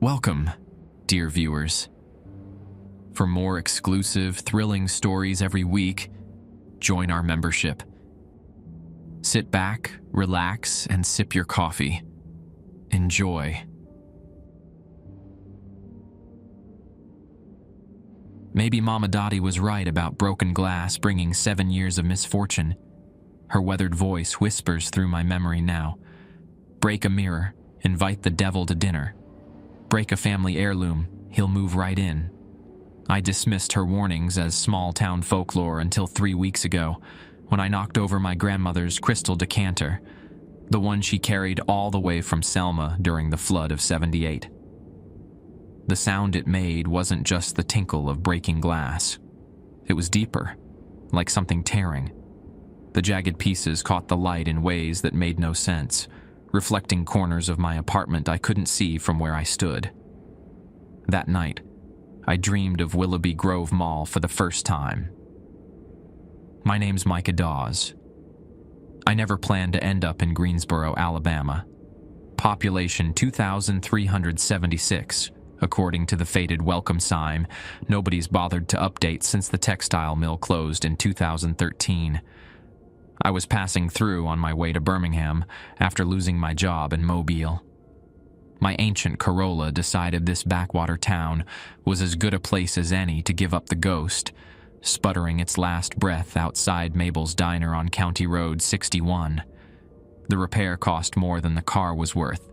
Welcome, dear viewers. For more exclusive, thrilling stories every week, join our membership. Sit back, relax, and sip your coffee. Enjoy. Maybe Mama Dottie was right about broken glass bringing 7 years of misfortune. Her weathered voice whispers through my memory now. Break a mirror, invite the devil to dinner. Break a family heirloom, he'll move right in. I dismissed her warnings as small-town folklore until 3 weeks ago, when I knocked over my grandmother's crystal decanter, the one she carried all the way from Selma during the flood of '78. The sound it made wasn't just the tinkle of breaking glass. It was deeper, like something tearing. The jagged pieces caught the light in ways that made no sense, reflecting corners of my apartment I couldn't see from where I stood. That night, I dreamed of Willoughby Grove Mall for the first time. My name's Micah Dawes. I never planned to end up in Greensboro, Alabama. Population 2,376, according to the faded welcome sign nobody's bothered to update since the textile mill closed in 2013. I was passing through on my way to Birmingham after losing my job in Mobile. My ancient Corolla decided this backwater town was as good a place as any to give up the ghost, sputtering its last breath outside Mabel's Diner on County Road 61. The repair cost more than the car was worth.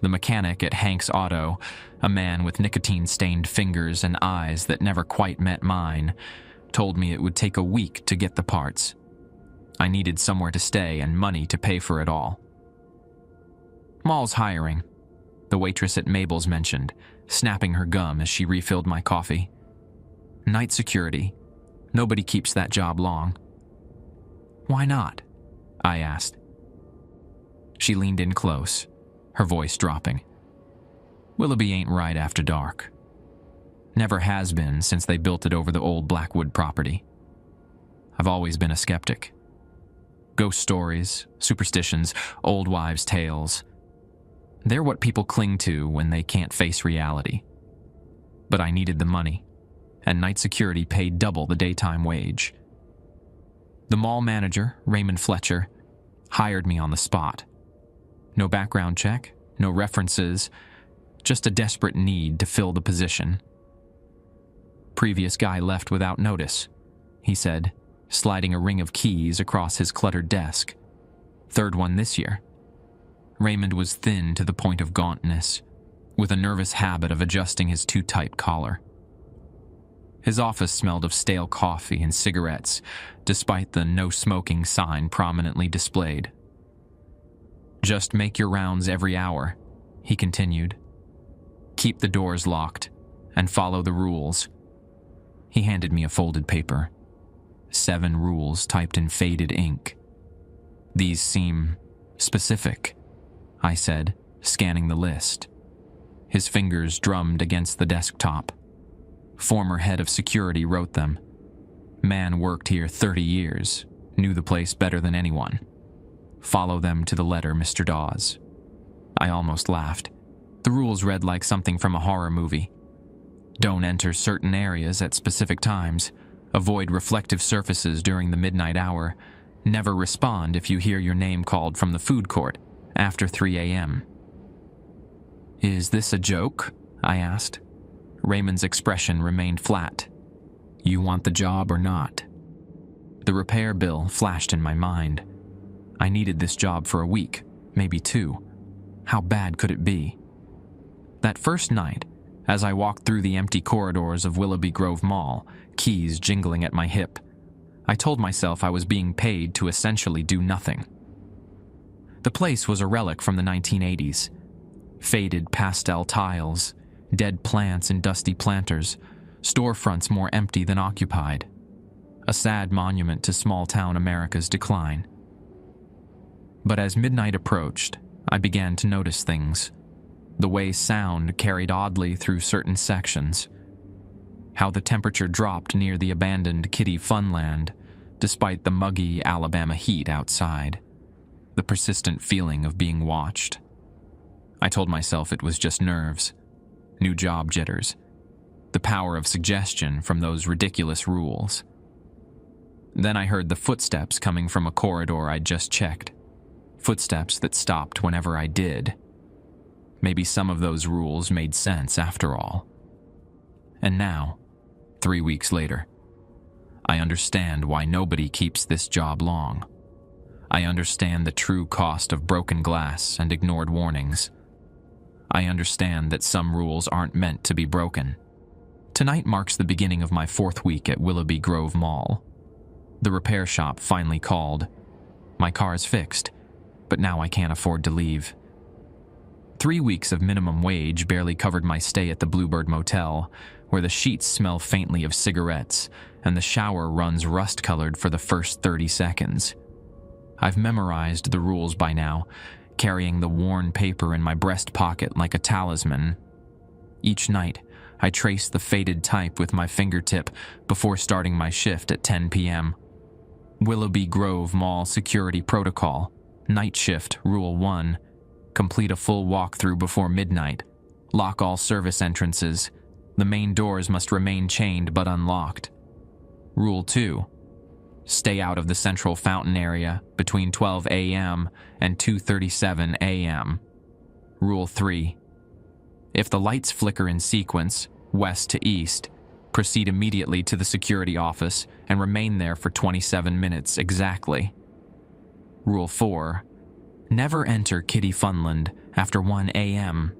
The mechanic at Hank's Auto, a man with nicotine-stained fingers and eyes that never quite met mine, told me it would take a week to get the parts. I needed somewhere to stay and money to pay for it all. Mall's hiring, the waitress at Mabel's mentioned, snapping her gum as she refilled my coffee. Night security. Nobody keeps that job long. Why not? I asked. She leaned in close, her voice dropping. Willoughby ain't right after dark. Never has been since they built it over the old Blackwood property. I've always been a skeptic. Ghost stories, superstitions, old wives' tales. They're what people cling to when they can't face reality. But I needed the money, and night security paid double the daytime wage. The mall manager, Raymond Fletcher, hired me on the spot. No background check, no references, just a desperate need to fill the position. Previous guy left without notice, he said, sliding a ring of keys across his cluttered desk. Third one this year. Raymond was thin to the point of gauntness, with a nervous habit of adjusting his too-tight collar. His office smelled of stale coffee and cigarettes, despite the no-smoking sign prominently displayed. Just make your rounds every hour, he continued. Keep the doors locked, and follow the rules. He handed me a folded paper. 7 rules typed in faded ink. These seem specific, I said, scanning the list. His fingers drummed against the desktop. Former head of security wrote them. Man worked here 30 years, knew the place better than anyone. Follow them to the letter, Mr. Dawes. I almost laughed. The rules read like something from a horror movie. Don't enter certain areas at specific times. Avoid reflective surfaces during the midnight hour. Never respond if you hear your name called from the food court after 3 a.m. Is this a joke? I asked. Raymond's expression remained flat. You want the job or not? The repair bill flashed in my mind. I needed this job for a week, maybe 2. How bad could it be? That first night, as I walked through the empty corridors of Willoughby Grove Mall, keys jingling at my hip, I told myself I was being paid to essentially do nothing. The place was a relic from the 1980s. Faded pastel tiles, dead plants in dusty planters, storefronts more empty than occupied. A sad monument to small-town America's decline. But as midnight approached, I began to notice things. The way sound carried oddly through certain sections. How the temperature dropped near the abandoned kiddie funland, despite the muggy Alabama heat outside. The persistent feeling of being watched. I told myself it was just nerves, new job jitters, the power of suggestion from those ridiculous rules. Then I heard the footsteps coming from a corridor I'd just checked, footsteps that stopped whenever I did. Maybe some of those rules made sense after all. And now, 3 weeks later, I understand why nobody keeps this job long. I understand the true cost of broken glass and ignored warnings. I understand that some rules aren't meant to be broken. Tonight marks the beginning of my 4th week at Willoughby Grove Mall. The repair shop finally called. My car is fixed, but now I can't afford to leave. 3 weeks of minimum wage barely covered my stay at the Bluebird Motel, where the sheets smell faintly of cigarettes and the shower runs rust-colored for the first 30 seconds. I've memorized the rules by now, carrying the worn paper in my breast pocket like a talisman. Each night, I trace the faded type with my fingertip before starting my shift at 10 p.m. Willoughby Grove Mall Security Protocol, Night Shift, Rule 1. Complete a full walkthrough before midnight. Lock all service entrances. The main doors must remain chained but unlocked. Rule 2. Stay out of the central fountain area between 12 a.m. and 2:37 a.m. Rule 3. If the lights flicker in sequence, west to east, proceed immediately to the security office and remain there for 27 minutes exactly. Rule 4. Never enter Kitty Funland after 1 a.m.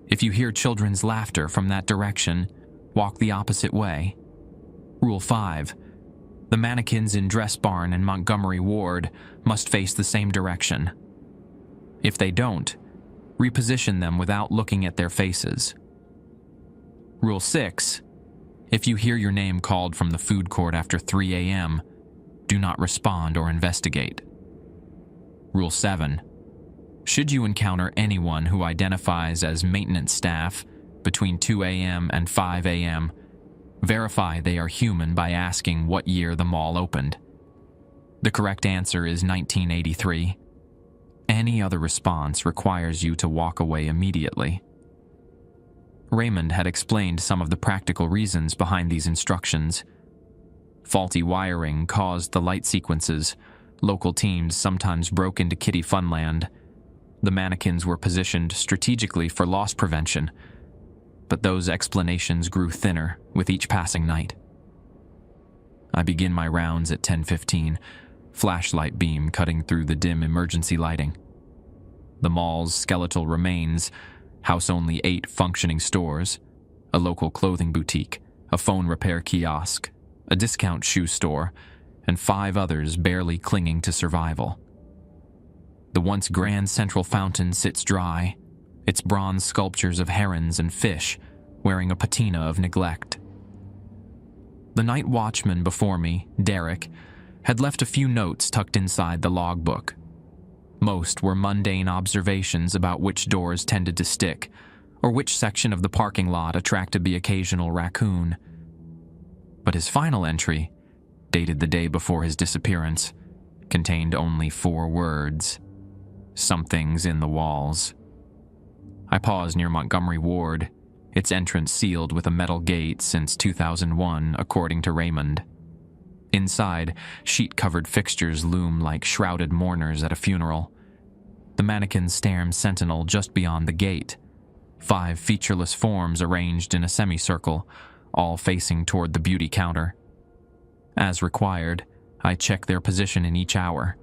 If you hear children's laughter from that direction, walk the opposite way. Rule 5. The mannequins in Dress Barn and Montgomery Ward must face the same direction. If they don't, reposition them without looking at their faces. Rule 6. If you hear your name called from the food court after 3 a.m., do not respond or investigate. Rule 7. Should you encounter anyone who identifies as maintenance staff between 2 a.m. and 5 a.m., verify they are human by asking what year the mall opened. The correct answer is 1983. Any other response requires you to walk away immediately. Raymond had explained some of the practical reasons behind these instructions. Faulty wiring caused the light sequences. Local teams sometimes broke into Kitty Funland. The mannequins were positioned strategically for loss prevention, but those explanations grew thinner with each passing night. I begin my rounds at 10:15, flashlight beam cutting through the dim emergency lighting. The mall's skeletal remains house only 8 functioning stores, a local clothing boutique, a phone repair kiosk, a discount shoe store, and 5 others barely clinging to survival. The once grand central fountain sits dry, its bronze sculptures of herons and fish wearing a patina of neglect. The night watchman before me, Derek, had left a few notes tucked inside the logbook. Most were mundane observations about which doors tended to stick, or which section of the parking lot attracted the occasional raccoon. But his final entry, dated the day before his disappearance, contained only 4 words: something's in the walls. I paused near Montgomery Ward, its entrance sealed with a metal gate since 2001, according to Raymond. Inside, sheet-covered fixtures loom like shrouded mourners at a funeral. The mannequins stand sentinel just beyond the gate, 5 featureless forms arranged in a semicircle, all facing toward the beauty counter. As required, I check their position in each hour.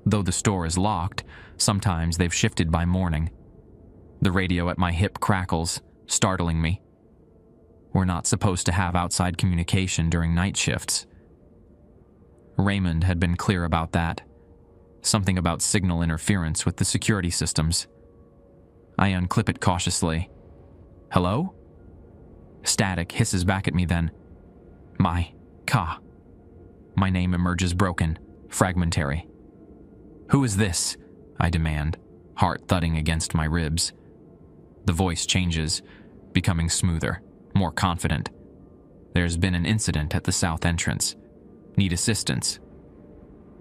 Though the store is locked, sometimes they've shifted by morning. The radio at my hip crackles, startling me. We're not supposed to have outside communication during night shifts. Raymond had been clear about that. Something about signal interference with the security systems. I unclip it cautiously. Hello? Static hisses back at me then. My name emerges broken, fragmentary. Who is this? I demand, heart thudding against my ribs. The voice changes, becoming smoother, more confident. There's been an incident at the south entrance. Need assistance.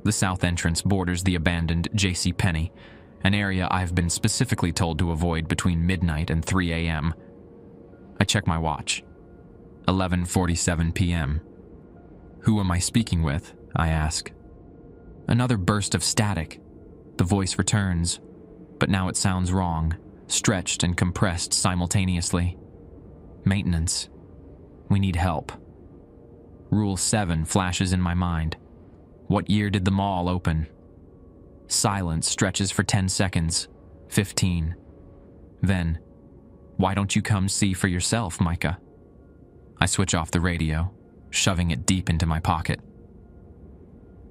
The south entrance borders the abandoned JCPenney, an area I've been specifically told to avoid between midnight and 3 a.m. I check my watch. 11:47 p.m. "Who am I speaking with?" I ask. Another burst of static. The voice returns, but now it sounds wrong, stretched and compressed simultaneously. "Maintenance. We need help." Rule 7 flashes in my mind. What year did the mall open? Silence stretches for 10 seconds, 15. Then, "Why don't you come see for yourself, Micah?" I switch off the radio, shoving it deep into my pocket.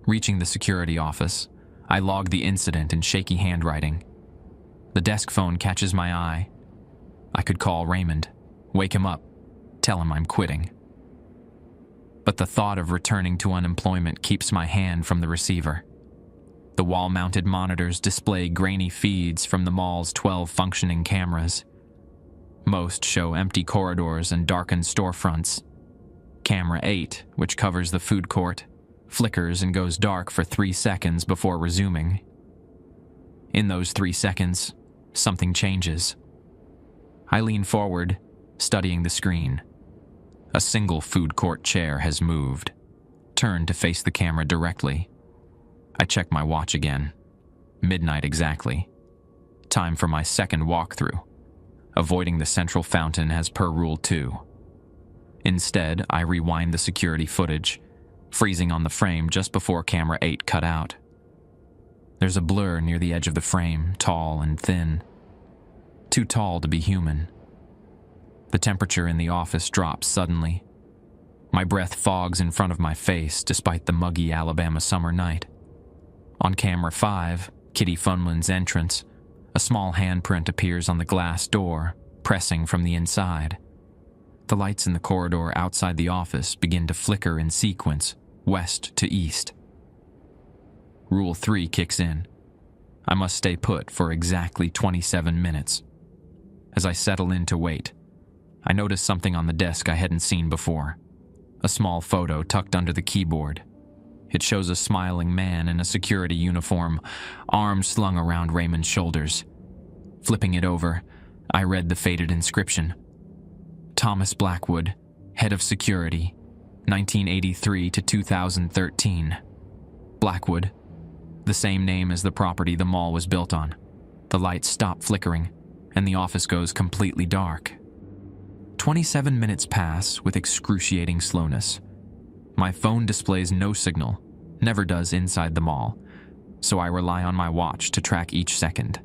Reaching the security office, I log the incident in shaky handwriting. The desk phone catches my eye. I could call Raymond, wake him up, tell him I'm quitting. But the thought of returning to unemployment keeps my hand from the receiver. The wall-mounted monitors display grainy feeds from the mall's 12 functioning cameras. Most show empty corridors and darkened storefronts. Camera 8, which covers the food court, flickers and goes dark for 3 seconds before resuming. In those 3 seconds, something changes. I lean forward, studying the screen. A single food court chair has moved, turned to face the camera directly. I check my watch again. Midnight exactly. Time for my second walkthrough, avoiding the central fountain as per Rule 2. Instead, I rewind the security footage, freezing on the frame just before camera 8 cut out. There's a blur near the edge of the frame, tall and thin. Too tall to be human. The temperature in the office drops suddenly. My breath fogs in front of my face despite the muggy Alabama summer night. On camera 5, Kitty Funland's entrance, a small handprint appears on the glass door, pressing from the inside. The lights in the corridor outside the office begin to flicker in sequence, west to east. Rule 3 kicks in. I must stay put for exactly 27 minutes. As I settle in to wait, I notice something on the desk I hadn't seen before. A small photo tucked under the keyboard. It shows a smiling man in a security uniform, arms slung around Raymond's shoulders. Flipping it over, I read the faded inscription. Thomas Blackwood, Head of Security, 1983 to 2013. Blackwood, the same name as the property the mall was built on. The lights stop flickering, and the office goes completely dark. 27 minutes pass with excruciating slowness. My phone displays no signal, never does inside the mall, so I rely on my watch to track each second.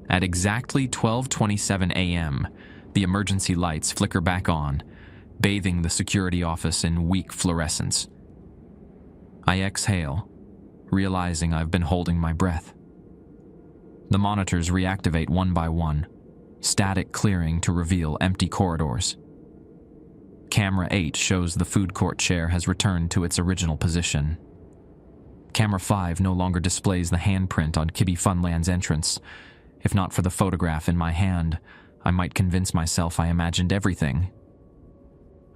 At exactly 12:27 a.m., the emergency lights flicker back on, bathing the security office in weak fluorescence. I exhale, realizing I've been holding my breath. The monitors reactivate one by one, static clearing to reveal empty corridors. Camera 8 shows the food court chair has returned to its original position. Camera 5 no longer displays the handprint on Kitty Funland's entrance. If not for the photograph in my hand, I might convince myself I imagined everything.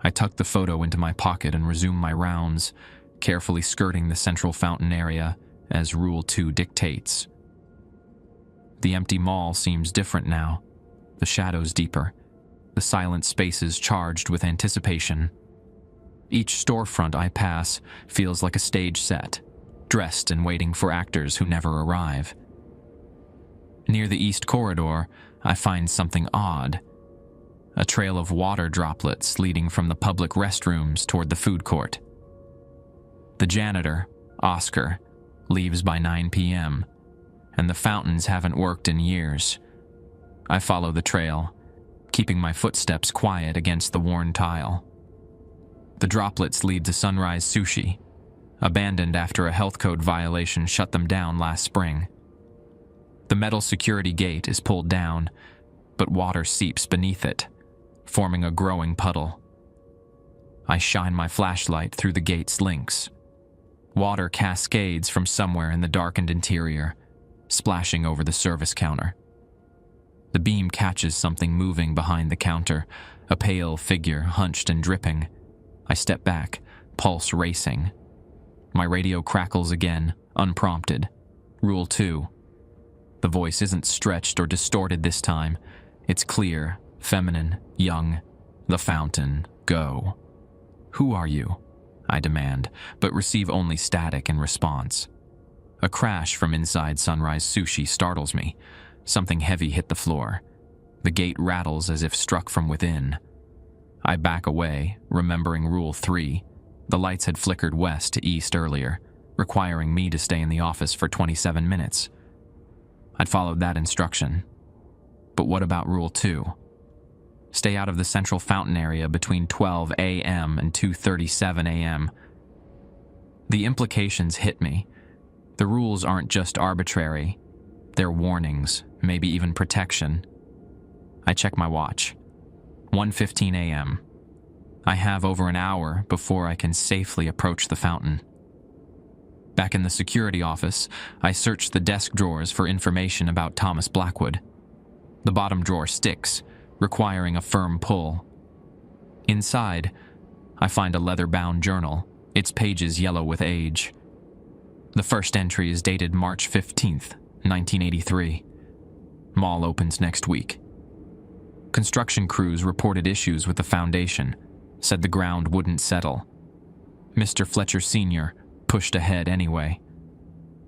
I tuck the photo into my pocket and resume my rounds, carefully skirting the central fountain area as Rule 2 dictates. The empty mall seems different now, the shadows deeper, the silent spaces charged with anticipation. Each storefront I pass feels like a stage set, dressed and waiting for actors who never arrive. Near the east corridor, I find something odd. A trail of water droplets leading from the public restrooms toward the food court. The janitor, Oscar, leaves by 9 p.m., and the fountains haven't worked in years. I follow the trail, keeping my footsteps quiet against the worn tile. The droplets lead to Sunrise Sushi, abandoned after a health code violation shut them down last spring. The metal security gate is pulled down, but water seeps beneath it, forming a growing puddle. I shine my flashlight through the gate's links. Water cascades from somewhere in the darkened interior, splashing over the service counter. The beam catches something moving behind the counter, a pale figure hunched and dripping. I step back, pulse racing. My radio crackles again, unprompted. Rule 2. The voice isn't stretched or distorted this time. It's clear, Feminine, young, the fountain, go. Who are you? I demand, but receive only static in response. A crash from inside Sunrise Sushi startles me. Something heavy hit the floor. The gate rattles as if struck from within. I back away, remembering Rule 3. The lights had flickered west to east earlier, requiring me to stay in the office for 27 minutes. I'd followed that instruction. But what about Rule 2? Stay out of the central fountain area between 12 a.m. and 2:37 a.m. The implications hit me. The rules aren't just arbitrary. They're warnings, maybe even protection. I check my watch. 1:15 a.m. I have over an hour before I can safely approach the fountain. Back in the security office, I search the desk drawers for information about Thomas Blackwood. The bottom drawer sticks, requiring a firm pull. Inside, I find a leather-bound journal, its pages yellow with age. The first entry is dated March 15th, 1983. Mall opens next week. Construction crews reported issues with the foundation, said the ground wouldn't settle. Mr. Fletcher Sr. pushed ahead anyway.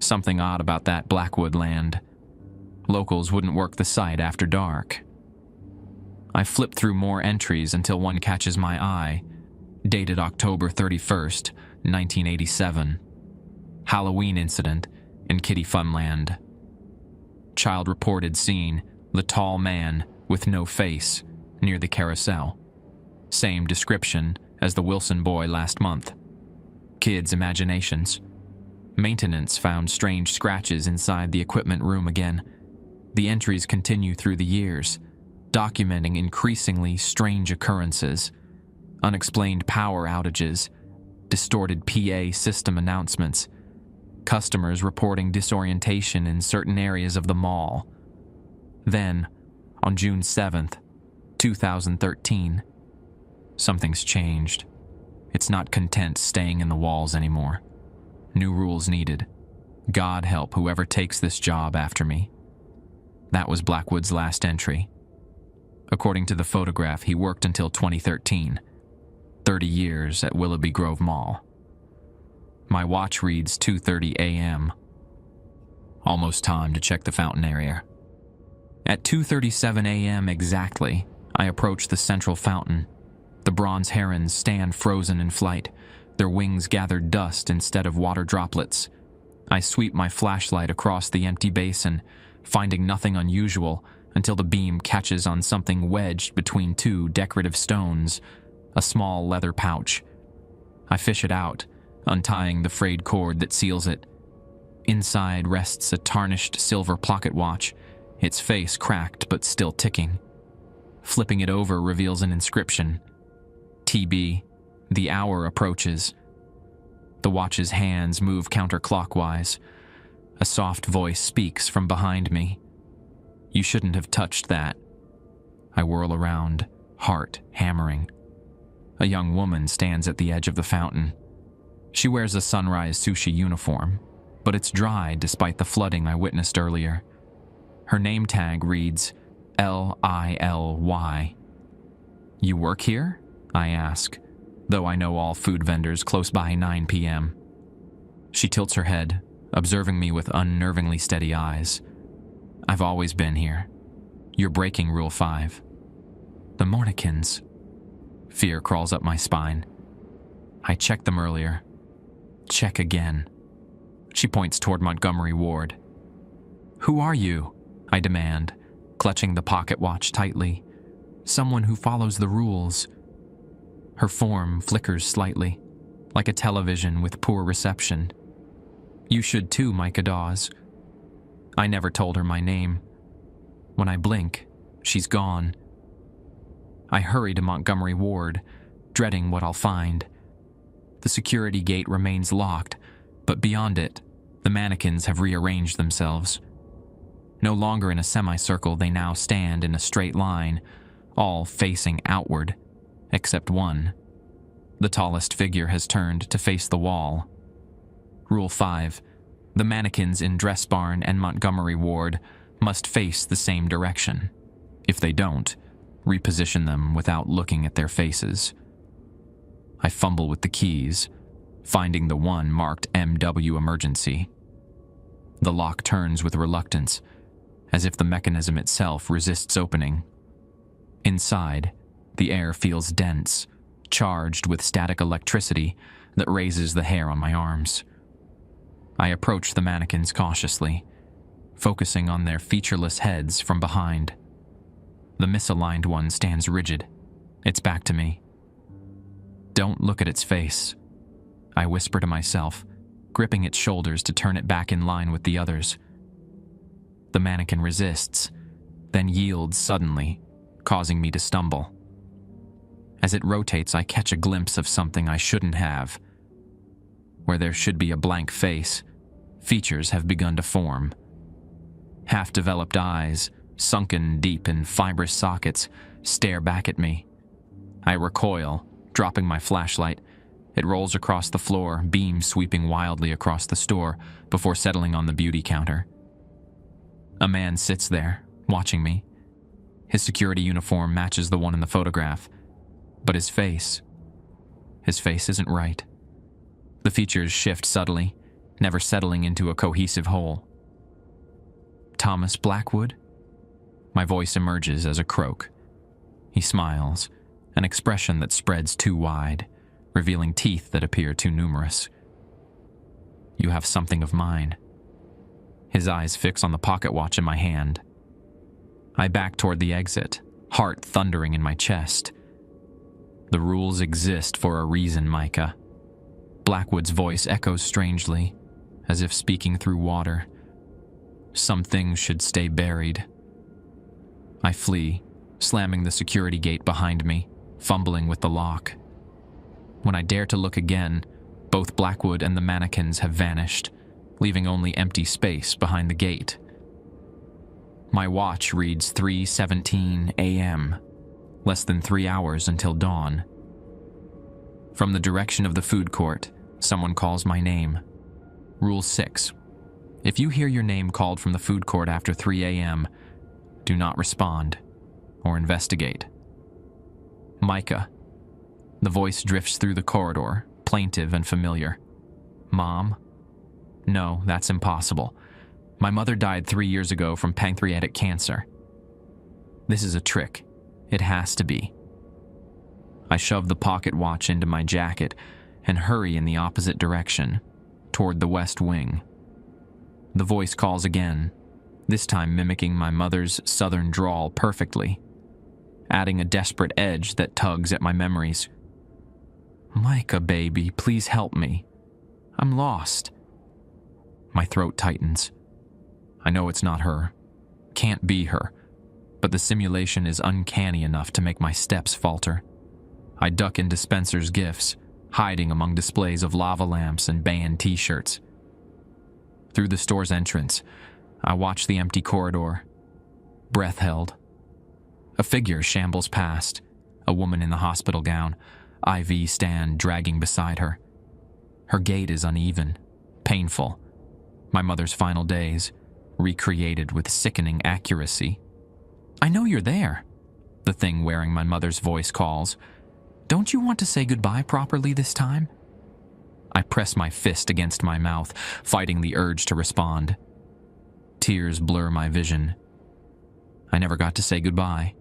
Something odd about that Blackwood land. Locals wouldn't work the site after dark. I flip through more entries until one catches my eye, dated October 31st, 1987. Halloween incident in Kitty Funland. Child reported seeing the tall man with no face near the carousel. Same description as the Wilson boy last month. Kids' imaginations. Maintenance found strange scratches inside the equipment room again. The entries continue through the years, documenting increasingly strange occurrences, unexplained power outages, distorted PA system announcements, customers reporting disorientation in certain areas of the mall. Then, on June 7th, 2013, something's changed. It's not content staying in the walls anymore. New rules needed. God help whoever takes this job after me. That was Blackwood's last entry. According to the photograph, he worked until 2013, 30 years at Willoughby Grove Mall. My watch reads 2:30 a.m. Almost time to check the fountain area. At 2:37 a.m. exactly, I approach the central fountain. The bronze herons stand frozen in flight, their wings gathered dust instead of water droplets. I sweep my flashlight across the empty basin, finding nothing unusual until the beam catches on something wedged between two decorative stones, a small leather pouch. I fish it out, untying the frayed cord that seals it. Inside rests a tarnished silver pocket watch, its face cracked but still ticking. Flipping it over reveals an inscription. TB, the hour approaches. The watch's hands move counterclockwise. A soft voice speaks from behind me. You shouldn't have touched that. I whirl around, heart hammering. A young woman stands at the edge of the fountain. She wears a Sunrise Sushi uniform, but it's dry despite the flooding I witnessed earlier. Her name tag reads Lily. You work here? I ask, though I know all food vendors close by 9 p.m. She tilts her head, observing me with unnervingly steady eyes. I've always been here. You're breaking Rule 5. The mannequins. Fear crawls up my spine. I checked them earlier. Check again. She points toward Montgomery Ward. Who are you? I demand, clutching the pocket watch tightly. Someone who follows the rules. Her form flickers slightly, like a television with poor reception. You should too, Micah Dawes. I never told her my name. When I blink, she's gone. I hurry to Montgomery Ward, dreading what I'll find. The security gate remains locked, but beyond it, the mannequins have rearranged themselves. No longer in a semicircle, they now stand in a straight line, all facing outward, except one. The tallest figure has turned to face the wall. Rule 5. The mannequins in Dress Barn and Montgomery Ward must face the same direction. If they don't, reposition them without looking at their faces. I fumble with the keys, finding the one marked MW emergency. The lock turns with reluctance, as if the mechanism itself resists opening. Inside, the air feels dense, charged with static electricity that raises the hair on my arms. I approach the mannequins cautiously, focusing on their featureless heads from behind. The misaligned one stands rigid, its back to me. "Don't look at its face," I whisper to myself, gripping its shoulders to turn it back in line with the others. The mannequin resists, then yields suddenly, causing me to stumble. As it rotates, I catch a glimpse of something I shouldn't have. Where there should be a blank face, features have begun to form. Half-developed eyes, sunken deep in fibrous sockets, stare back at me. I recoil, dropping my flashlight. It rolls across the floor, beam sweeping wildly across the store before settling on the beauty counter. A man sits there, watching me. His security uniform matches the one in the photograph, but his face isn't right. The features shift subtly, never settling into a cohesive whole. "Thomas Blackwood?" My voice emerges as a croak. He smiles, an expression that spreads too wide, revealing teeth that appear too numerous. "You have something of mine." His eyes fix on the pocket watch in my hand. I back toward the exit, heart thundering in my chest. "The rules exist for a reason, Micah." Blackwood's voice echoes strangely, as if speaking through water. "Some things should stay buried." I flee, slamming the security gate behind me, fumbling with the lock. When I dare to look again, both Blackwood and the mannequins have vanished, leaving only empty space behind the gate. My watch reads 3:17 a.m., less than 3 hours until dawn. From the direction of the food court, someone calls my name. Rule 6. If you hear your name called from the food court after 3 a.m., do not respond or investigate. "Micah." The voice drifts through the corridor, plaintive and familiar. "Mom?" "No, that's impossible. My mother died 3 years ago from pancreatic cancer." "This is a trick. It has to be." I shove the pocket watch into my jacket and hurry in the opposite direction, toward the west wing. The voice calls again, this time mimicking my mother's southern drawl perfectly, adding a desperate edge that tugs at my memories. "Micah, baby, please help me. I'm lost." My throat tightens. I know it's not her. Can't be her. But the simulation is uncanny enough to make my steps falter. I duck into Spencer's gifts, hiding among displays of lava lamps and band t-shirts. Through the store's entrance, I watch the empty corridor, breath held. A figure shambles past, a woman in the hospital gown, IV stand dragging beside her. Her gait is uneven, painful. My mother's final days, recreated with sickening accuracy. "I know you're there," the thing wearing my mother's voice calls. "Don't you want to say goodbye properly this time?" I press my fist against my mouth, fighting the urge to respond. Tears blur my vision. I never got to say goodbye.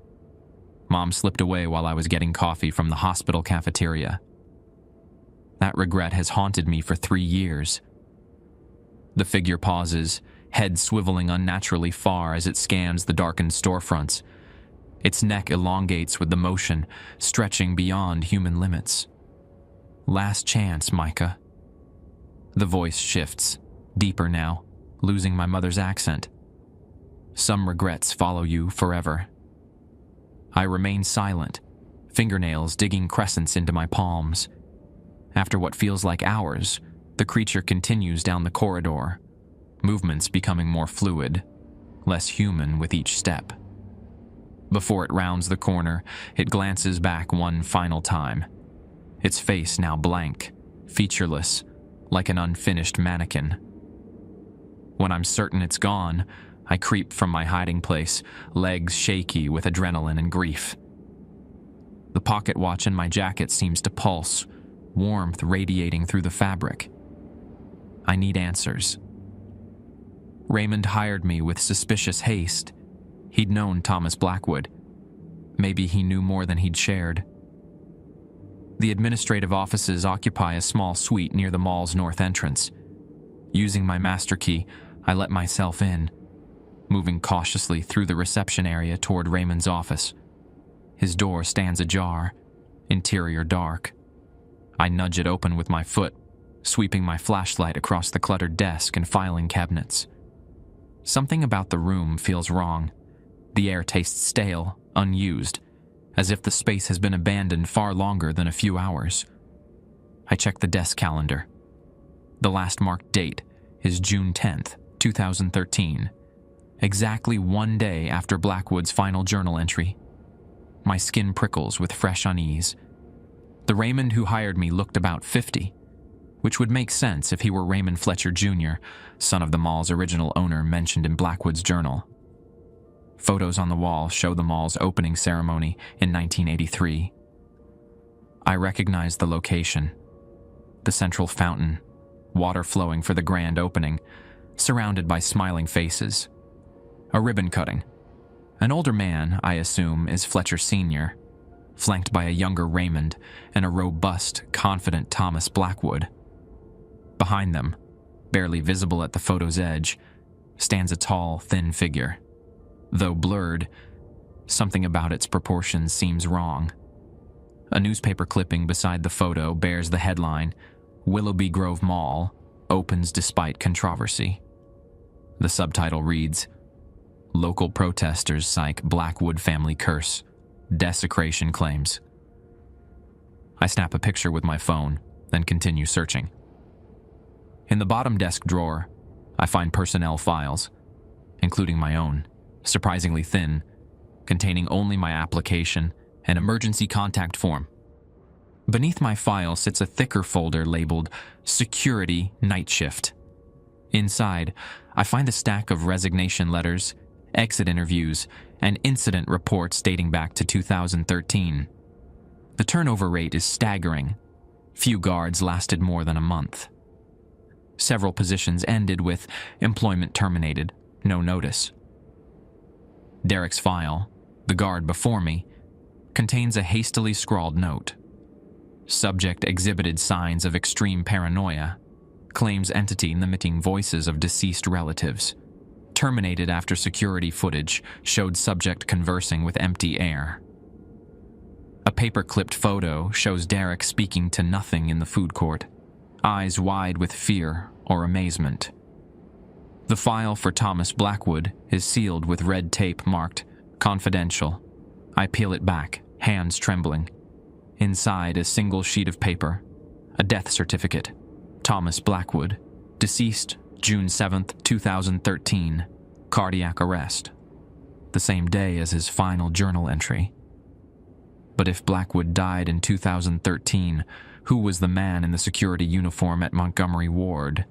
Mom slipped away while I was getting coffee from the hospital cafeteria. That regret has haunted me for 3 years. The figure pauses, head swiveling unnaturally far as it scans the darkened storefronts. Its neck elongates with the motion, stretching beyond human limits. "Last chance, Micah." The voice shifts, deeper now, losing my mother's accent. "Some regrets follow you forever." I remain silent, fingernails digging crescents into my palms. After what feels like hours, the creature continues down the corridor, movements becoming more fluid, less human with each step. Before it rounds the corner, it glances back one final time, its face now blank, featureless, like an unfinished mannequin. When I'm certain it's gone, I creep from my hiding place, legs shaky with adrenaline and grief. The pocket watch in my jacket seems to pulse, warmth radiating through the fabric. I need answers. Raymond hired me with suspicious haste. He'd known Thomas Blackwood. Maybe he knew more than he'd shared. The administrative offices occupy a small suite near the mall's north entrance. Using my master key, I let myself in, moving cautiously through the reception area toward Raymond's office. His door stands ajar, interior dark. I nudge it open with my foot, sweeping my flashlight across the cluttered desk and filing cabinets. Something about the room feels wrong. The air tastes stale, unused, as if the space has been abandoned far longer than a few hours. I check the desk calendar. The last marked date is June 10th, 2013, exactly 1 day after Blackwood's final journal entry. My skin prickles with fresh unease. The Raymond who hired me looked about 50, which would make sense if he were Raymond Fletcher Jr., son of the mall's original owner mentioned in Blackwood's journal. Photos on the wall show the mall's opening ceremony in 1983. I recognize the location. The central fountain, water flowing for the grand opening, surrounded by smiling faces. A ribbon cutting. An older man, I assume, is Fletcher Sr., flanked by a younger Raymond and a robust, confident Thomas Blackwood. Behind them, barely visible at the photo's edge, stands a tall, thin figure. Though blurred, something about its proportions seems wrong. A newspaper clipping beside the photo bears the headline, "Willoughby Grove Mall opens despite controversy." The subtitle reads, "Local protesters cite Blackwood family curse. Desecration claims." I snap a picture with my phone, then continue searching. In the bottom desk drawer, I find personnel files, including my own, surprisingly thin, containing only my application and emergency contact form. Beneath my file sits a thicker folder labeled Security Night Shift. Inside, I find a stack of resignation letters, exit interviews, and incident reports dating back to 2013. The turnover rate is staggering. Few guards lasted more than a month. Several positions ended with employment terminated, no notice. Derek's file, the guard before me, contains a hastily scrawled note. Subject exhibited signs of extreme paranoia. Claims entity limiting voices of deceased relatives. Terminated after security footage showed subject conversing with empty air. A paper-clipped photo shows Derek speaking to nothing in the food court, eyes wide with fear or amazement. The file for Thomas Blackwood is sealed with red tape marked "Confidential." I peel it back, hands trembling. Inside a single sheet of paper, a death certificate. Thomas Blackwood, deceased June 7th, 2013, cardiac arrest. The same day as his final journal entry. But if Blackwood died in 2013, who was the man in the security uniform at Montgomery Ward?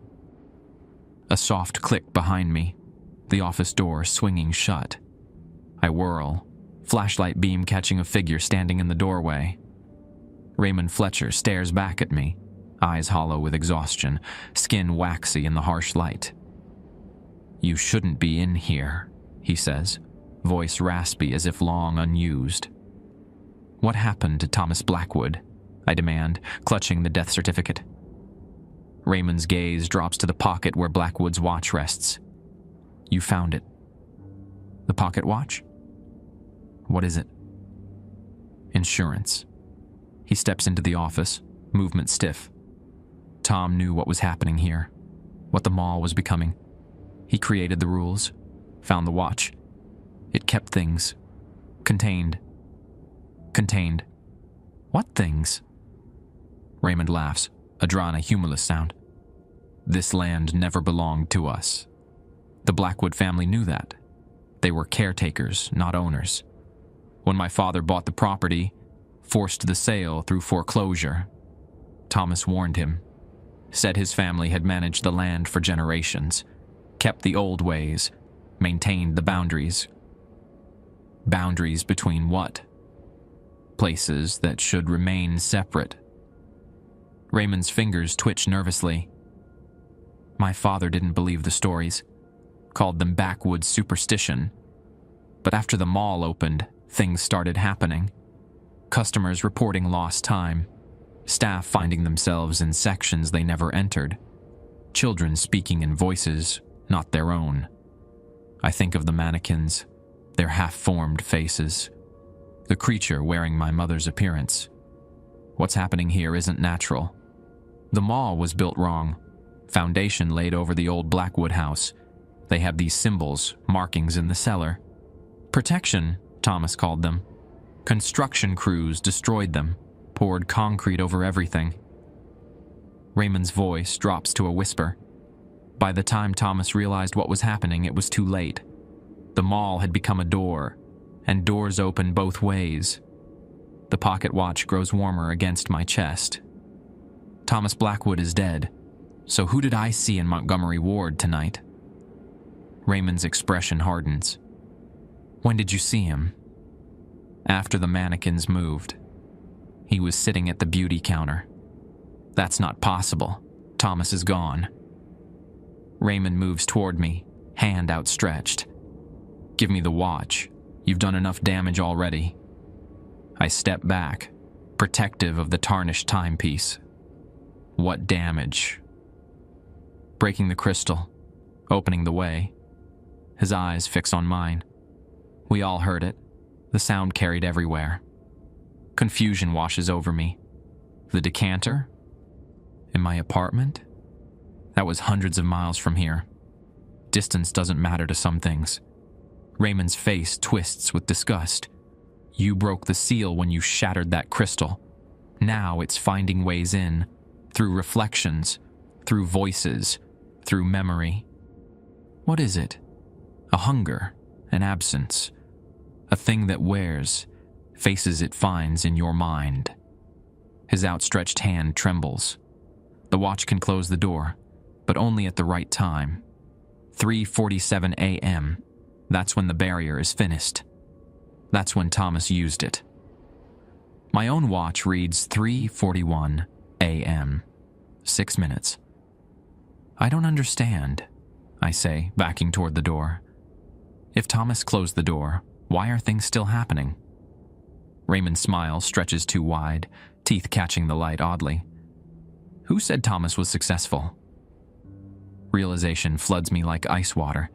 A soft click behind me, the office door swinging shut. I whirl, flashlight beam catching a figure standing in the doorway. Raymond Fletcher stares back at me, eyes hollow with exhaustion, skin waxy in the harsh light. "You shouldn't be in here," he says, voice raspy as if long unused. "What happened to Thomas Blackwood?" I demand, clutching the death certificate. Raymond's gaze drops to the pocket where Blackwood's watch rests. "You found it." "The pocket watch? What is it?" "Insurance." He steps into the office, movement stiff. Tom knew what was happening here, what the mall was becoming. He created the rules, found the watch. It kept things. Contained. Contained. What things? Raymond laughs, a drawn, humorless sound. "This land never belonged to us. The Blackwood family knew that. They were caretakers, not owners. When my father bought the property, forced the sale through foreclosure, Thomas warned him, said his family had managed the land for generations, kept the old ways, maintained the boundaries." "Boundaries between what?" places that should remain separate. Raymond's fingers twitched nervously. My father didn't believe the stories, called them backwoods superstition. But after the mall opened, things started happening. Customers reporting lost time, staff finding themselves in sections they never entered, children speaking in voices not their own. I think of the mannequins, their half-formed faces, the creature wearing my mother's appearance. What's happening here isn't natural. The mall was built wrong, foundation laid over the old Blackwood house. They have these symbols, markings in the cellar. Protection, Thomas called them. Construction crews destroyed them, poured concrete over everything. Raymond's voice drops to a whisper. By the time Thomas realized what was happening, it was too late. The mall had become a door, and doors open both ways. The pocket watch grows warmer against my chest. Thomas Blackwood is dead, so who did I see in Montgomery Ward tonight? Raymond's expression hardens. When did you see him? After the mannequins moved. He was sitting at the beauty counter. That's not possible. Thomas is gone. Raymond moves toward me, hand outstretched. Give me the watch. You've done enough damage already. I step back, protective of the tarnished timepiece. What damage? Breaking the crystal, opening the way. His eyes fix on mine. We all heard it. The sound carried everywhere. Confusion washes over me. The decanter? In my apartment? That was hundreds of miles from here. Distance doesn't matter to some things. Raymond's face twists with disgust. You broke the seal when you shattered that crystal. Now it's finding ways in, through reflections, through voices, through memory. What is it? A hunger, an absence, a thing that wears, faces it finds in your mind. His outstretched hand trembles. The watch can close the door, but only at the right time. 3:47 a.m. That's when the barrier is finished. That's when Thomas used it. My own watch reads 3:41 a.m. 6 minutes. I don't understand, I say, backing toward the door. If Thomas closed the door, why are things still happening? Raymond's smile stretches too wide, teeth catching the light oddly. Who said Thomas was successful? Realization floods me like ice water.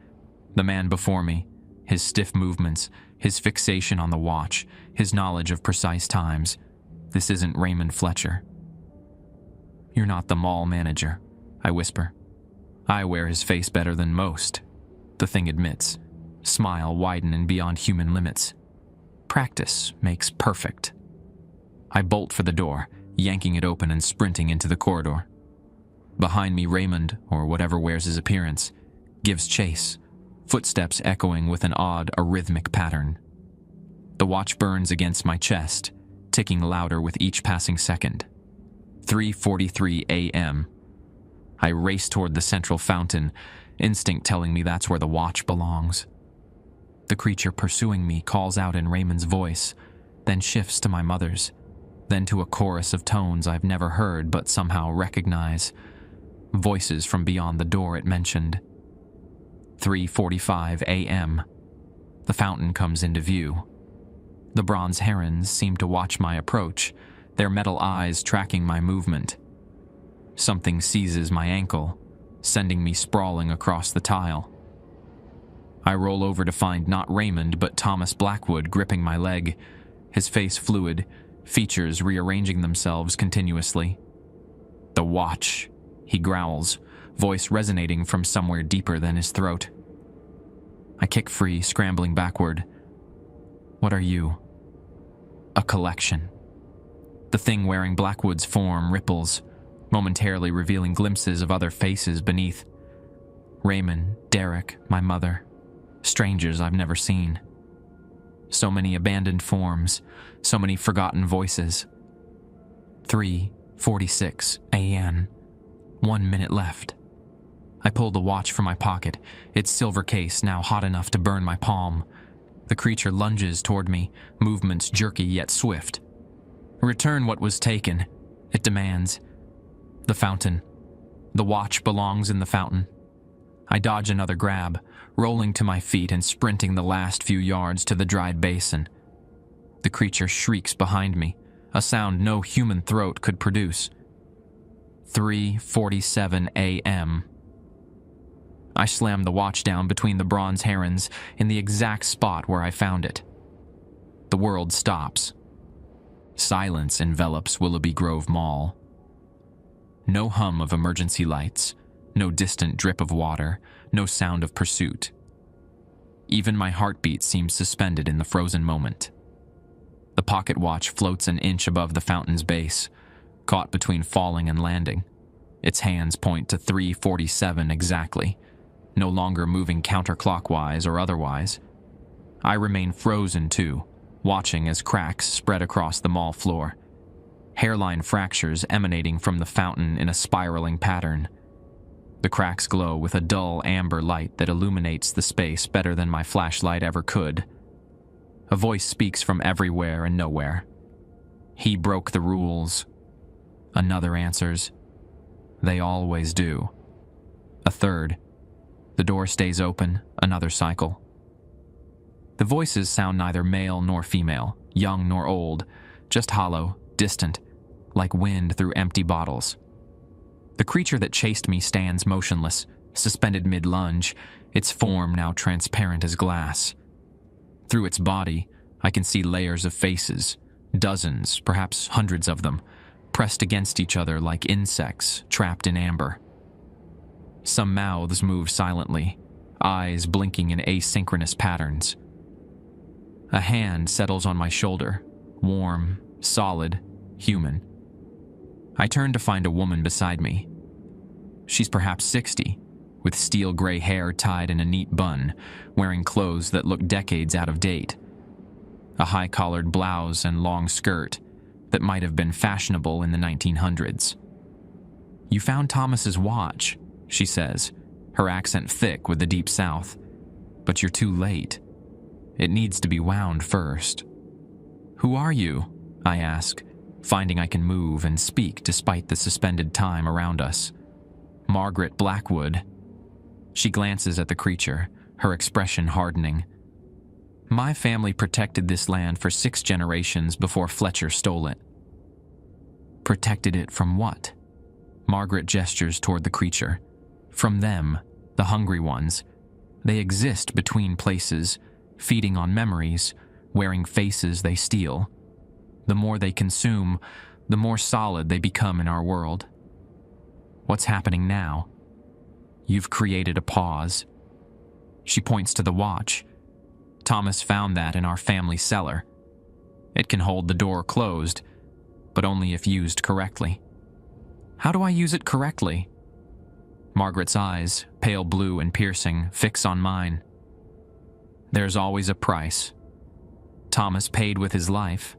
The man before me, his stiff movements, his fixation on the watch, his knowledge of precise times. This isn't Raymond Fletcher. You're not the mall manager, I whisper. I wear his face better than most, the thing admits, smile widening beyond human limits. Practice makes perfect. I bolt for the door, yanking it open and sprinting into the corridor. Behind me, Raymond, or whatever wears his appearance, gives chase, footsteps echoing with an odd, arrhythmic pattern. The watch burns against my chest, ticking louder with each passing second. 3:43 a.m. I race toward the central fountain, instinct telling me that's where the watch belongs. The creature pursuing me calls out in Raymond's voice, then shifts to my mother's, then to a chorus of tones I've never heard but somehow recognize. Voices from beyond the door it mentioned. 3:45 a.m. The fountain comes into view. The bronze herons seem to watch my approach, their metal eyes tracking my movement. Something seizes my ankle, sending me sprawling across the tile. I roll over to find not Raymond but Thomas Blackwood gripping my leg, his face fluid, features rearranging themselves continuously. The watch, he growls, voice resonating from somewhere deeper than his throat. I kick free, scrambling backward. What are you? A collection. The thing wearing Blackwood's form ripples, momentarily revealing glimpses of other faces beneath. Raymond, Derek, my mother. Strangers I've never seen. So many abandoned forms, so many forgotten voices. 3:46 a.m. 1 minute left. I pull the watch from my pocket, its silver case now hot enough to burn my palm. The creature lunges toward me, movements jerky yet swift, Return what was taken, it demands. The fountain. The watch belongs in the fountain. I dodge another grab, rolling to my feet and sprinting the last few yards to the dried basin. The creature shrieks behind me, a sound no human throat could produce. 3:47 a.m. I slam the watch down between the bronze herons in the exact spot where I found it. The world stops. Silence envelops Willoughby Grove Mall. No hum of emergency lights, no distant drip of water, no sound of pursuit. Even my heartbeat seems suspended in the frozen moment. The pocket watch floats an inch above the fountain's base, caught between falling and landing. Its hands point to 3:47 exactly, no longer moving counterclockwise or otherwise. I remain frozen too, watching as cracks spread across the mall floor, hairline fractures emanating from the fountain in a spiraling pattern. The cracks glow with a dull amber light that illuminates the space better than my flashlight ever could. A voice speaks from everywhere and nowhere. He broke the rules. Another answers. They always do. A third. The door stays open, another cycle. The voices sound neither male nor female, young nor old, just hollow, distant, like wind through empty bottles. The creature that chased me stands motionless, suspended mid-lunge, its form now transparent as glass. Through its body, I can see layers of faces, dozens, perhaps hundreds of them, pressed against each other like insects trapped in amber. Some mouths move silently, eyes blinking in asynchronous patterns. A hand settles on my shoulder, warm, solid, human. I turn to find a woman beside me. She's perhaps 60, with steel gray hair tied in a neat bun, wearing clothes that look decades out of date. A high-collared blouse and long skirt that might have been fashionable in the 1900s. "You found Thomas's watch," she says, her accent thick with the Deep South. "But you're too late. It needs to be wound first." "Who are you?" I ask, finding I can move and speak despite the suspended time around us. "Margaret Blackwood." She glances at the creature, her expression hardening. "My family protected this land for 6 generations before Fletcher stole it." "Protected it from what?" Margaret gestures toward the creature. "From them, the hungry ones. They exist between places, feeding on memories, wearing faces they steal. The more they consume, the more solid they become in our world. What's happening now? You've created a pause." She points to the watch. "Thomas found that in our family cellar. It can hold the door closed, but only if used correctly." "How do I use it correctly?" Margaret's eyes, pale blue and piercing, fix on mine. "There's always a price. Thomas paid with his life.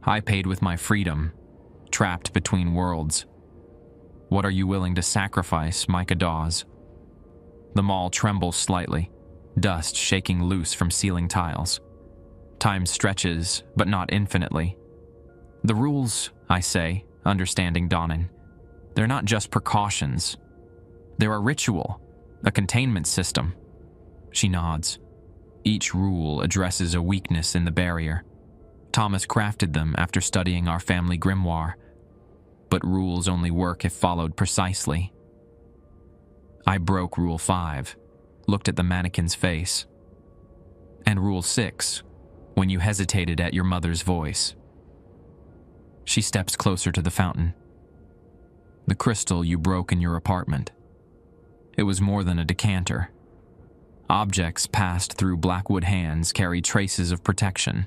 I paid with my freedom, trapped between worlds. What are you willing to sacrifice, Micah Dawes?" The mall trembles slightly, dust shaking loose from ceiling tiles. Time stretches, but not infinitely. "The rules," I say, understanding dawning. "They're not just precautions. They're a ritual, a containment system." She nods. "Each rule addresses a weakness in the barrier. Thomas crafted them after studying our family grimoire. But rules only work if followed precisely. I broke Rule 5, looked at the mannequin's face. And Rule 6, when you hesitated at your mother's voice." She steps closer to the fountain. "The crystal you broke in your apartment. It was more than a decanter. Objects passed through Blackwood hands carry traces of protection.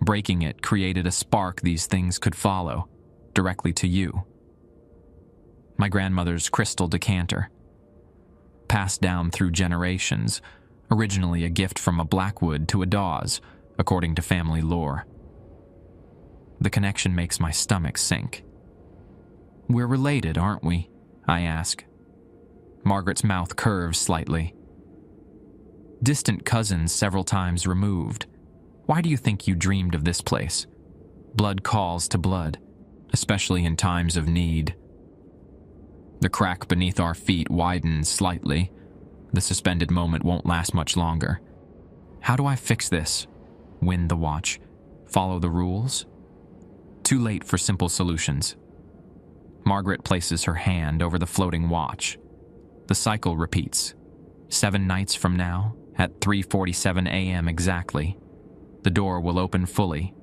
Breaking it created a spark these things could follow, directly to you. My grandmother's crystal decanter. Passed down through generations, originally a gift from a Blackwood to a Dawes, according to family lore. The connection makes my stomach sink. "We're related, aren't we?" I ask. Margaret's mouth curves slightly. "Distant cousins several times removed. Why do you think you dreamed of this place?" Blood calls to blood, especially in times of need. The crack beneath our feet widens slightly. The suspended moment won't last much longer. How do I fix this? Win the watch? Follow the rules? Too late for simple solutions. Margaret places her hand over the floating watch. The cycle repeats. 7 nights from now, at 3:47 a.m. exactly, the door will open fully.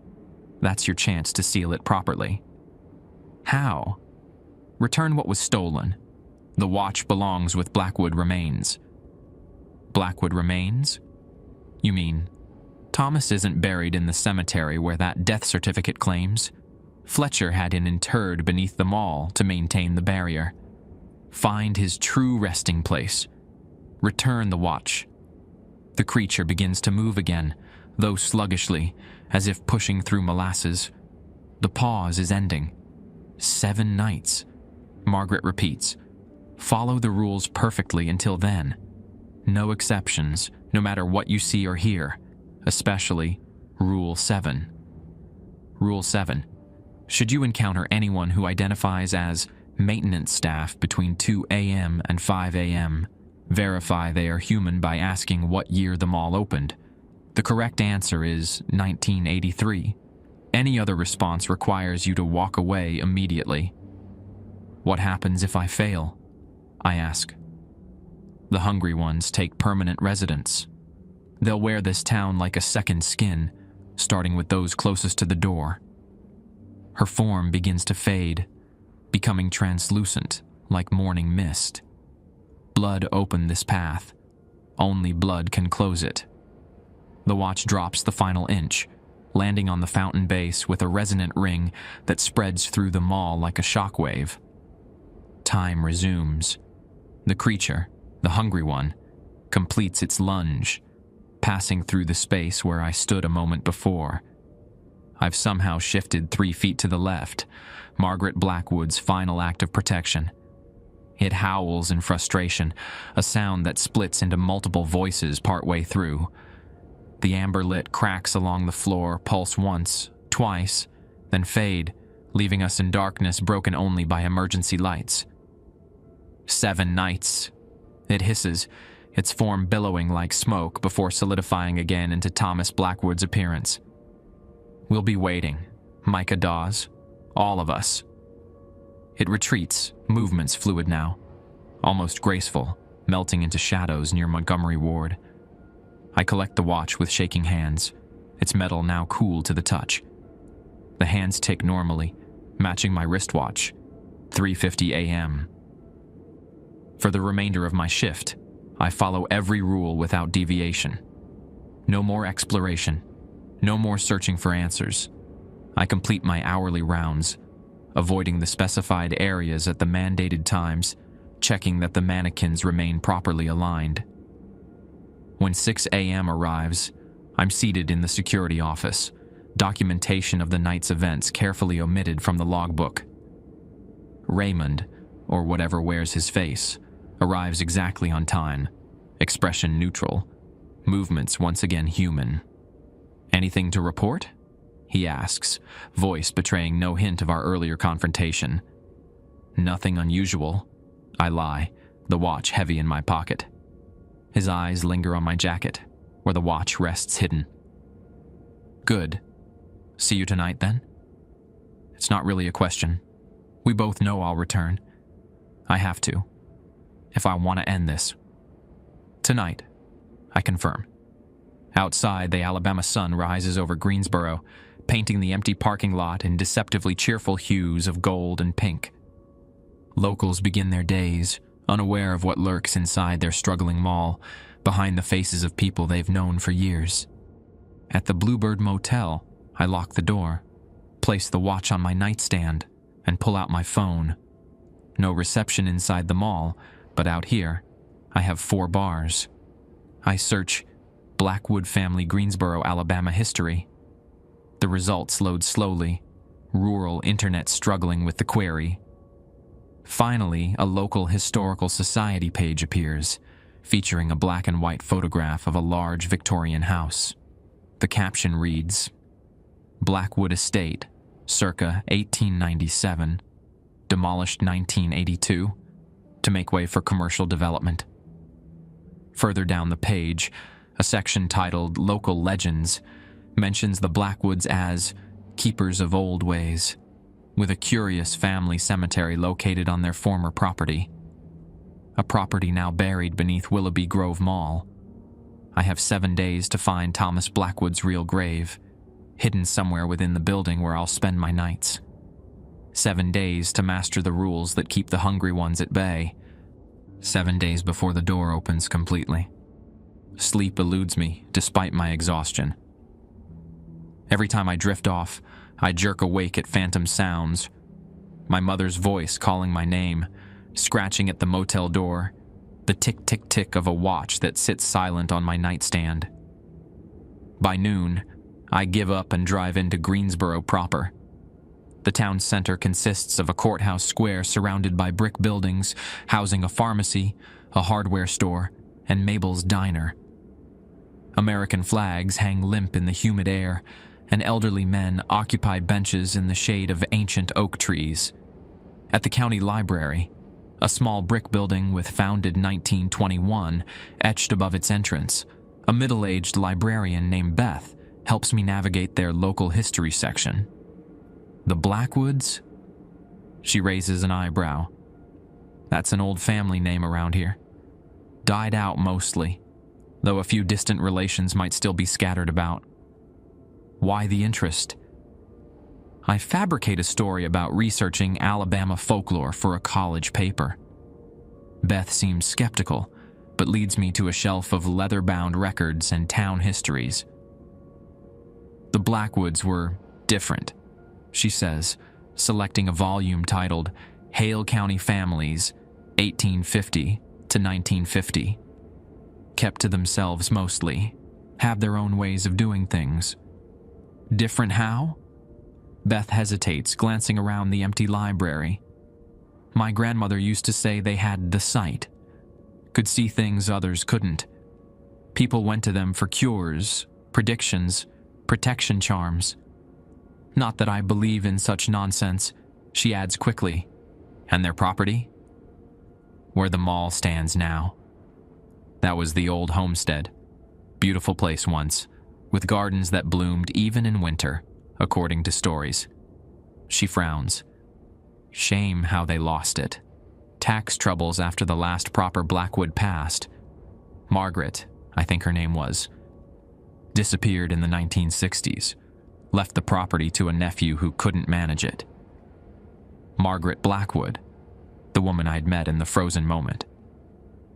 That's your chance to seal it properly. How? Return what was stolen. The watch belongs with Blackwood Remains. Blackwood Remains? You mean, Thomas isn't buried in the cemetery where that death certificate claims. Fletcher had him interred beneath the mall to maintain the barrier. Find his true resting place. Return the watch. The creature begins to move again, though sluggishly, as if pushing through molasses. The pause is ending. 7 nights. Margaret repeats. Follow the rules perfectly until then. No exceptions, no matter what you see or hear, especially Rule 7. Rule 7. Should you encounter anyone who identifies as maintenance staff between 2 a.m. and 5 a.m., verify they are human by asking what year the mall opened. The correct answer is 1983. Any other response requires you to walk away immediately. What happens if I fail? I ask. The hungry ones take permanent residence. They'll wear this town like a second skin, starting with those closest to the door. Her form begins to fade, becoming translucent like morning mist. Blood opened this path. Only blood can close it. The watch drops the final inch, landing on the fountain base with a resonant ring that spreads through the mall like a shockwave. Time resumes. The creature, the hungry one, completes its lunge, passing through the space where I stood a moment before. I've somehow shifted 3 feet to the left, Margaret Blackwood's final act of protection. It howls in frustration, a sound that splits into multiple voices partway through. The amber-lit cracks along the floor pulse once, twice, then fade, leaving us in darkness broken only by emergency lights. 7 nights. It hisses, its form billowing like smoke before solidifying again into Thomas Blackwood's appearance. We'll be waiting, Micah Dawes, all of us. It retreats, movements fluid now, almost graceful, melting into shadows near Montgomery Ward. I collect the watch with shaking hands, its metal now cool to the touch. The hands tick normally, matching my wristwatch, 3:50 a.m. For the remainder of my shift, I follow every rule without deviation. No more exploration, no more searching for answers. I complete my hourly rounds, avoiding the specified areas at the mandated times, checking that the mannequins remain properly aligned. When 6 a.m. arrives, I'm seated in the security office, documentation of the night's events carefully omitted from the logbook. Raymond, or whatever wears his face, arrives exactly on time, expression neutral, movements once again human. Anything to report? He asks, voice betraying no hint of our earlier confrontation. Nothing unusual. I lie, the watch heavy in my pocket. His eyes linger on my jacket, where the watch rests hidden. Good. See you tonight, then? It's not really a question. We both know I'll return. I have to, if I want to end this. Tonight, I confirm. Outside, the Alabama sun rises over Greensboro, painting the empty parking lot in deceptively cheerful hues of gold and pink. Locals begin their days, unaware of what lurks inside their struggling mall, behind the faces of people they've known for years. At the Bluebird Motel, I lock the door, place the watch on my nightstand, and pull out my phone. No reception inside the mall, but out here, I have 4 bars. I search Blackwood family Greensboro, Alabama history. The results load slowly, rural internet struggling with the query. Finally, a local historical society page appears, featuring a black and white photograph of a large Victorian house. The caption reads, Blackwood Estate, circa 1897, demolished 1982, to make way for commercial development. Further down the page, a section titled Local Legends mentions the Blackwoods as keepers of old ways, with a curious family cemetery located on their former property, a property now buried beneath Willoughby Grove Mall. I have 7 days to find Thomas Blackwood's real grave, hidden somewhere within the building where I'll spend my nights. 7 days to master the rules that keep the hungry ones at bay. 7 days before the door opens completely. Sleep eludes me, despite my exhaustion. Every time I drift off, I jerk awake at phantom sounds. My mother's voice calling my name, scratching at the motel door, the tick-tick-tick of a watch that sits silent on my nightstand. By noon, I give up and drive into Greensboro proper. The town center consists of a courthouse square surrounded by brick buildings, housing a pharmacy, a hardware store, and Mabel's Diner. American flags hang limp in the humid air, and elderly men occupy benches in the shade of ancient oak trees. At the county library, a small brick building with founded 1921 etched above its entrance, a middle-aged librarian named Beth helps me navigate their local history section. The Blackwoods? She raises an eyebrow. That's an old family name around here. Died out mostly, though a few distant relations might still be scattered about. Why the interest? I fabricate a story about researching Alabama folklore for a college paper. Beth seems skeptical, but leads me to a shelf of leather-bound records and town histories. The Blackwoods were different, she says, selecting a volume titled Hale County Families, 1850 to 1950. Kept to themselves mostly, have their own ways of doing things. Different how? Beth hesitates, glancing around the empty library. My grandmother used to say they had the sight, could see things others couldn't. People went to them for cures, predictions, protection charms. Not that I believe in such nonsense, she adds quickly. And their property? Where the mall stands now. That was the old homestead. Beautiful place once, with gardens that bloomed even in winter, according to stories. She frowns. Shame how they lost it. Tax troubles after the last proper Blackwood passed. Margaret, I think her name was, disappeared in the 1960s, left the property to a nephew who couldn't manage it. Margaret Blackwood, the woman I'd met in the frozen moment.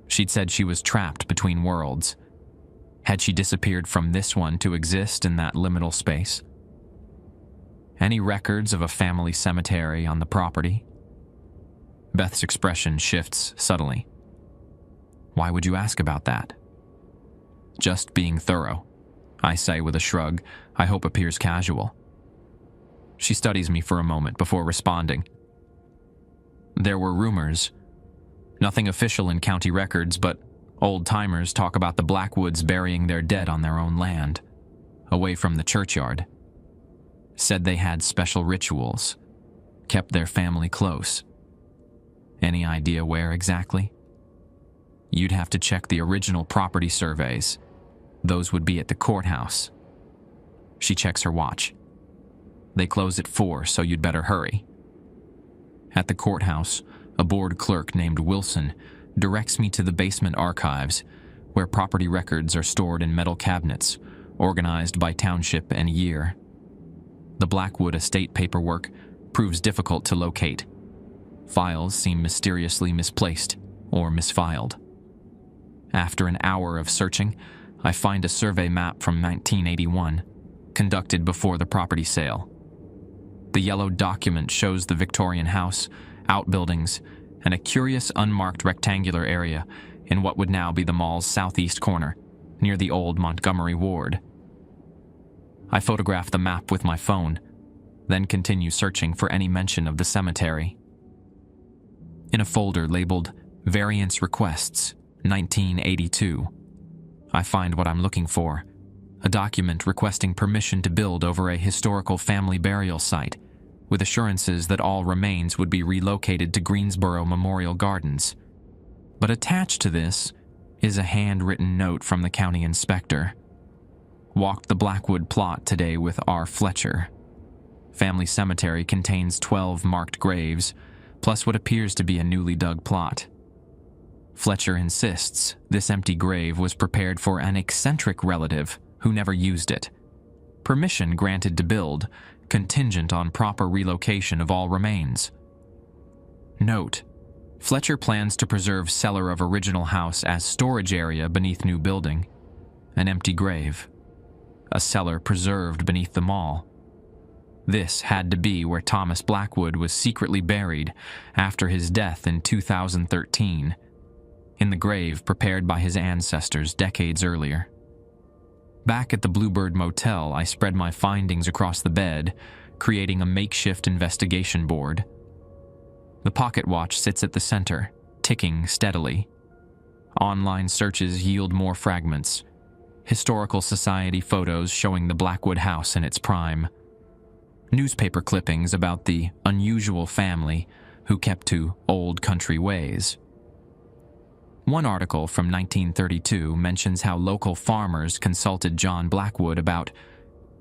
She'd said she was trapped between worlds. Had she disappeared from this one to exist in that liminal space? Any records of a family cemetery on the property? Beth's expression shifts subtly. Why would you ask about that? Just being thorough, I say with a shrug I hope appears casual. She studies me for a moment before responding. There were rumors. Nothing official in county records, but old-timers talk about the Blackwoods burying their dead on their own land, away from the churchyard. Said they had special rituals, kept their family close. Any idea where exactly? You'd have to check the original property surveys. Those would be at the courthouse. She checks her watch. They close at 4, so you'd better hurry. At the courthouse, a board clerk named Wilson directs me to the basement archives, where property records are stored in metal cabinets, organized by township and year. The Blackwood estate paperwork proves difficult to locate. Files seem mysteriously misplaced or misfiled. After an hour of searching, I find a survey map from 1981, conducted before the property sale. The yellow document shows the Victorian house, outbuildings, and a curious unmarked rectangular area in what would now be the mall's southeast corner, near the old Montgomery ward. I photograph the map with my phone, then continue searching for any mention of the cemetery. In a folder labeled Variance Requests, 1982, I find what I'm looking for, a document requesting permission to build over a historical family burial site with assurances that all remains would be relocated to Greensboro Memorial Gardens. But attached to this is a handwritten note from the county inspector. Walked the Blackwood plot today with R. Fletcher. Family cemetery contains 12 marked graves, plus what appears to be a newly dug plot. Fletcher insists this empty grave was prepared for an eccentric relative who never used it. Permission granted to build, contingent on proper relocation of all remains. Note: Fletcher plans to preserve cellar of original house as storage area beneath new building. An empty grave. A cellar preserved beneath the mall. This had to be where Thomas Blackwood was secretly buried after his death in 2013, in the grave prepared by his ancestors decades earlier. Back at the Bluebird Motel, I spread my findings across the bed, creating a makeshift investigation board. The pocket watch sits at the center, ticking steadily. Online searches yield more fragments. Historical Society photos showing the Blackwood house in its prime. Newspaper clippings about the unusual family who kept to old country ways. One article from 1932 mentions how local farmers consulted John Blackwood about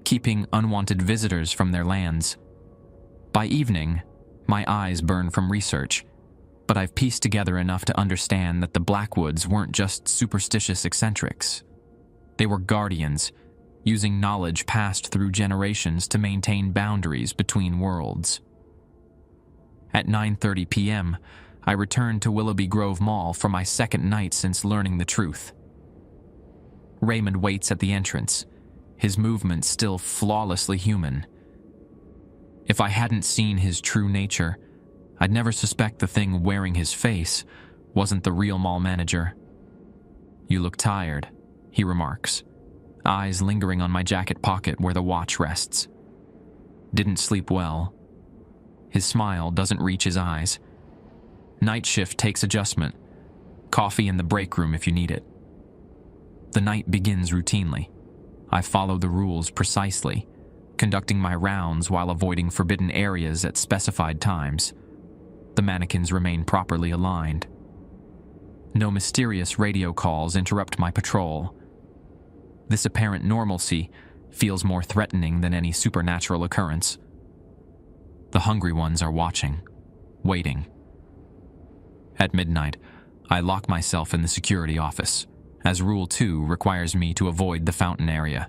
keeping unwanted visitors from their lands. By evening, my eyes burn from research, but I've pieced together enough to understand that the Blackwoods weren't just superstitious eccentrics. They were guardians, using knowledge passed through generations to maintain boundaries between worlds. At 9:30 p.m., I returned to Willoughby Grove Mall for my second night since learning the truth. Raymond waits at the entrance, his movements still flawlessly human. If I hadn't seen his true nature, I'd never suspect the thing wearing his face wasn't the real mall manager. "You look tired," he remarks, eyes lingering on my jacket pocket where the watch rests. "Didn't sleep well." His smile doesn't reach his eyes. "Night shift takes adjustment. Coffee in the break room if you need it." The night begins routinely. I follow the rules precisely, conducting my rounds while avoiding forbidden areas at specified times. The mannequins remain properly aligned. No mysterious radio calls interrupt my patrol. This apparent normalcy feels more threatening than any supernatural occurrence. The hungry ones are watching, waiting. At midnight, I lock myself in the security office, as Rule 2 requires me to avoid the fountain area.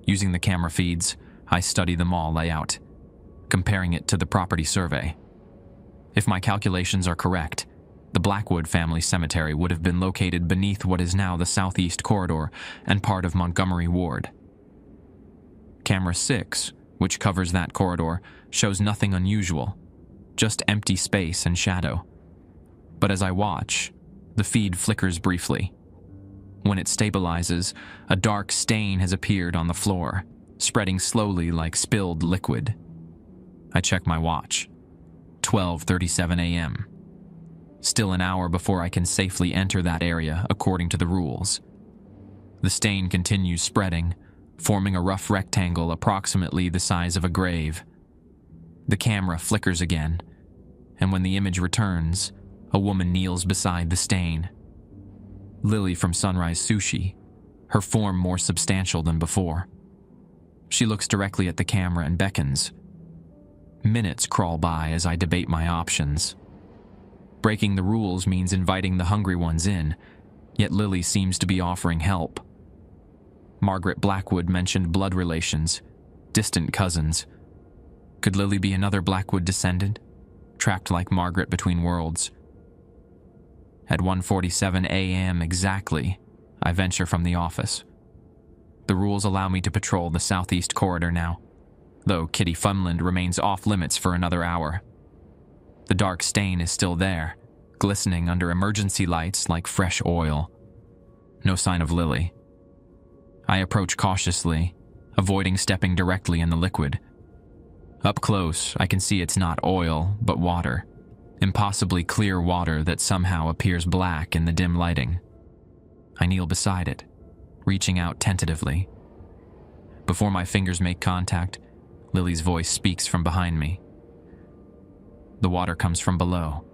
Using the camera feeds, I study the mall layout, comparing it to the property survey. If my calculations are correct, the Blackwood family cemetery would have been located beneath what is now the southeast corridor and part of Montgomery Ward. Camera 6, which covers that corridor, shows nothing unusual, just empty space and shadow. But as I watch, the feed flickers briefly. When it stabilizes, a dark stain has appeared on the floor, spreading slowly like spilled liquid. I check my watch. 12:37 a.m. Still an hour before I can safely enter that area according to the rules. The stain continues spreading, forming a rough rectangle approximately the size of a grave. The camera flickers again, and when the image returns, a woman kneels beside the stain. Lily from Sunrise Sushi, her form more substantial than before. She looks directly at the camera and beckons. Minutes crawl by as I debate my options. Breaking the rules means inviting the hungry ones in, yet Lily seems to be offering help. Margaret Blackwood mentioned blood relations, distant cousins. Could Lily be another Blackwood descendant, trapped like Margaret between worlds? At 1:47 a.m. exactly, I venture from the office. The rules allow me to patrol the southeast corridor now, though Kitty Funland remains off limits for another hour. The dark stain is still there, glistening under emergency lights like fresh oil. No sign of Lily. I approach cautiously, avoiding stepping directly in the liquid. Up close, I can see it's not oil, but water. Impossibly clear water that somehow appears black in the dim lighting. I kneel beside it, reaching out tentatively. Before my fingers make contact, Lily's voice speaks from behind me. The water comes from below,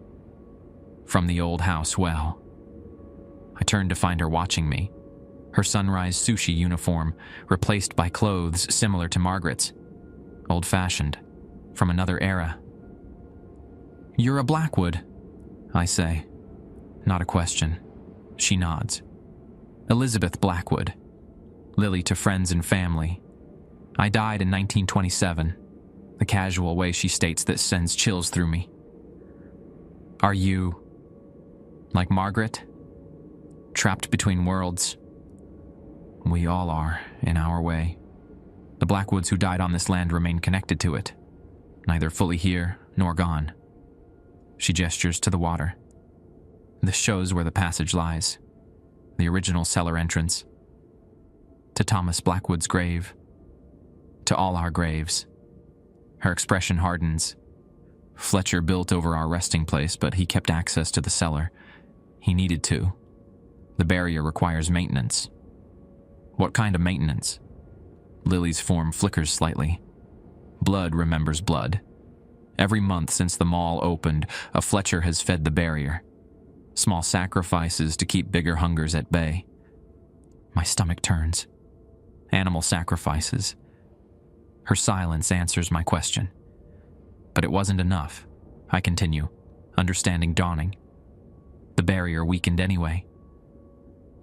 from the old house well. I turn to find her watching me, her sunrise sushi uniform replaced by clothes similar to Margaret's, old-fashioned, from another era. "You're a Blackwood," I say. Not a question. She nods. "Elizabeth Blackwood. Lily to friends and family. I died in 1927, the casual way she states that sends chills through me. Are you, like Margaret, trapped between worlds? We all are, in our way. The Blackwoods who died on this land remain connected to it, neither fully here nor gone." She gestures to the water. This shows where the passage lies, the original cellar entrance. To Thomas Blackwood's grave, to all our graves. Her expression hardens. Fletcher built over our resting place, but he kept access to the cellar. He needed to. The barrier requires maintenance. What kind of maintenance? Lily's form flickers slightly. Blood remembers blood. Every month since the mall opened, a Fletcher has fed the barrier. Small sacrifices to keep bigger hungers at bay. My stomach turns. Animal sacrifices. Her silence answers my question. But it wasn't enough. I continue, understanding dawning. The barrier weakened anyway.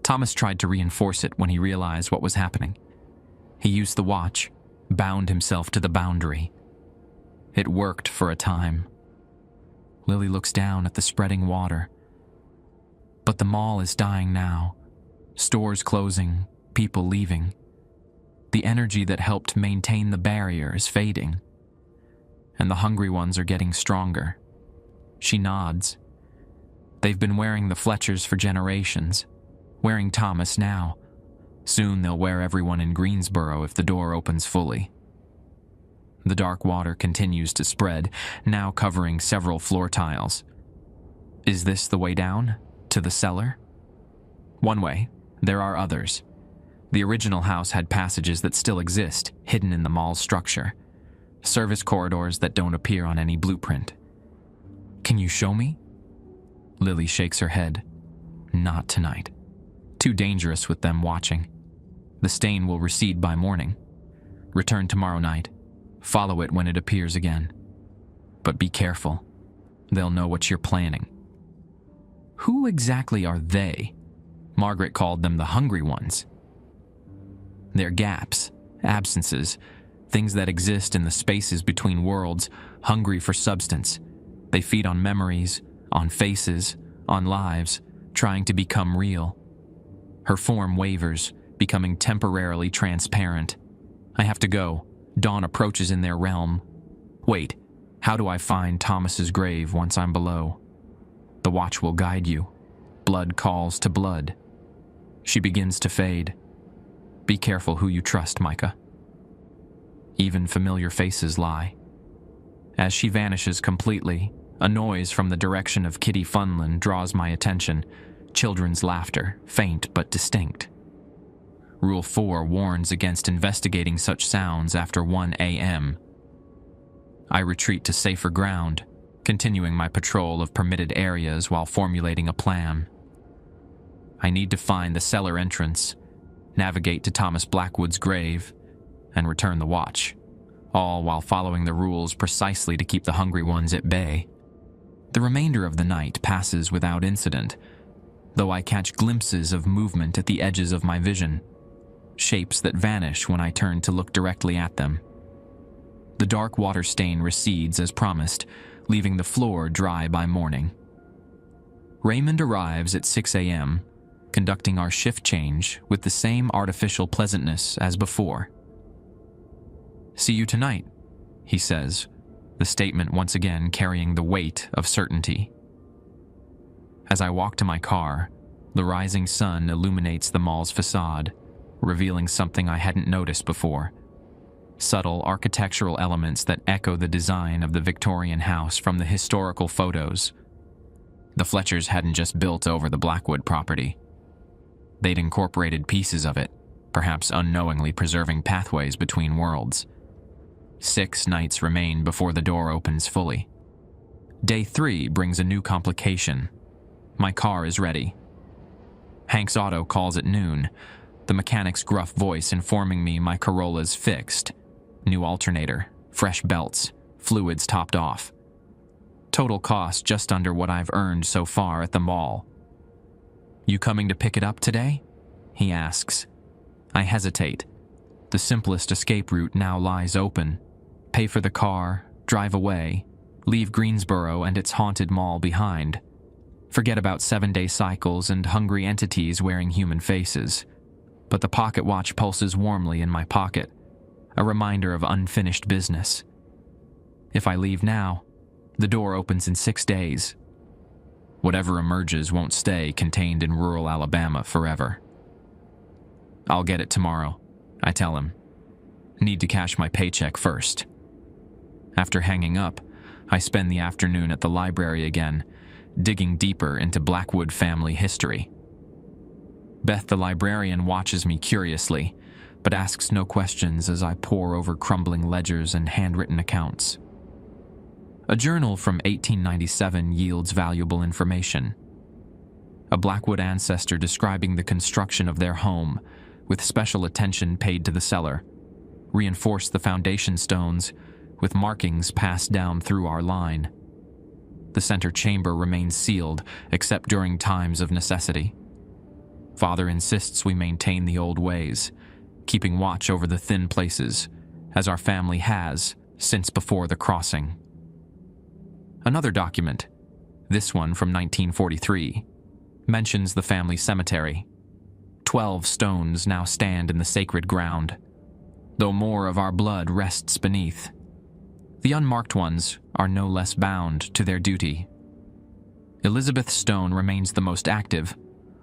Thomas tried to reinforce it when he realized what was happening. He used the watch, bound himself to the boundary. It worked for a time. Lily looks down at the spreading water. But the mall is dying now. Stores closing, people leaving. The energy that helped maintain the barrier is fading. And the hungry ones are getting stronger. She nods. They've been wearing the Fletchers for generations, wearing Thomas now. Soon they'll wear everyone in Greensboro if the door opens fully. The dark water continues to spread, now covering several floor tiles. Is this the way down? To the cellar? One way. There are others. The original house had passages that still exist, hidden in the mall's structure. Service corridors that don't appear on any blueprint. Can you show me? Lily shakes her head. Not tonight. Too dangerous with them watching. The stain will recede by morning. Return tomorrow night. Follow it when it appears again. But be careful. They'll know what you're planning. Who exactly are they? Margaret called them the hungry ones. They're gaps, absences, things that exist in the spaces between worlds, hungry for substance. They feed on memories, on faces, on lives, trying to become real. Her form wavers, becoming temporarily transparent. I have to go. Dawn approaches in their realm. Wait, how do I find Thomas's grave once I'm below? The watch will guide you. Blood calls to blood. She begins to fade. Be careful who you trust, Micah. Even familiar faces lie. As she vanishes completely, a noise from the direction of Kitty Funland draws my attention. Children's laughter, faint but distinct. Rule 4 warns against investigating such sounds after 1 a.m. I retreat to safer ground, continuing my patrol of permitted areas while formulating a plan. I need to find the cellar entrance, navigate to Thomas Blackwood's grave, and return the watch, all while following the rules precisely to keep the hungry ones at bay. The remainder of the night passes without incident, though I catch glimpses of movement at the edges of my vision, shapes that vanish when I turn to look directly at them. The dark water stain recedes as promised, leaving the floor dry by morning. Raymond arrives at 6 a.m., conducting our shift change with the same artificial pleasantness as before. "See you tonight," he says, the statement once again carrying the weight of certainty. As I walk to my car, the rising sun illuminates the mall's facade, revealing something I hadn't noticed before. Subtle architectural elements that echo the design of the Victorian house from the historical photos. The Fletchers hadn't just built over the Blackwood property. They'd incorporated pieces of it, perhaps unknowingly preserving pathways between worlds. 6 nights remain before the door opens fully. Day 3 brings a new complication. My car is ready. Hank's Auto calls at noon, the mechanic's gruff voice informing me my Corolla's fixed. New alternator, fresh belts, fluids topped off. Total cost just under what I've earned so far at the mall. "You coming to pick it up today?" he asks. I hesitate. The simplest escape route now lies open. Pay for the car, drive away, leave Greensboro and its haunted mall behind. Forget about 7-day cycles and hungry entities wearing human faces. But the pocket watch pulses warmly in my pocket, a reminder of unfinished business. If I leave now, the door opens in 6 days. Whatever emerges won't stay contained in rural Alabama forever. "I'll get it tomorrow," I tell him. "Need to cash my paycheck first." After hanging up, I spend the afternoon at the library again, digging deeper into Blackwood family history. Beth the librarian watches me curiously, but asks no questions as I pore over crumbling ledgers and handwritten accounts. A journal from 1897 yields valuable information. A Blackwood ancestor describing the construction of their home, with special attention paid to the cellar, reinforced the foundation stones with markings passed down through our line. The center chamber remains sealed except during times of necessity. Father insists we maintain the old ways, keeping watch over the thin places, as our family has since before the crossing. Another document, this one from 1943, mentions the family cemetery. 12 stones now stand in the sacred ground, though more of our blood rests beneath. The unmarked ones are no less bound to their duty. Elizabeth Stone remains the most active,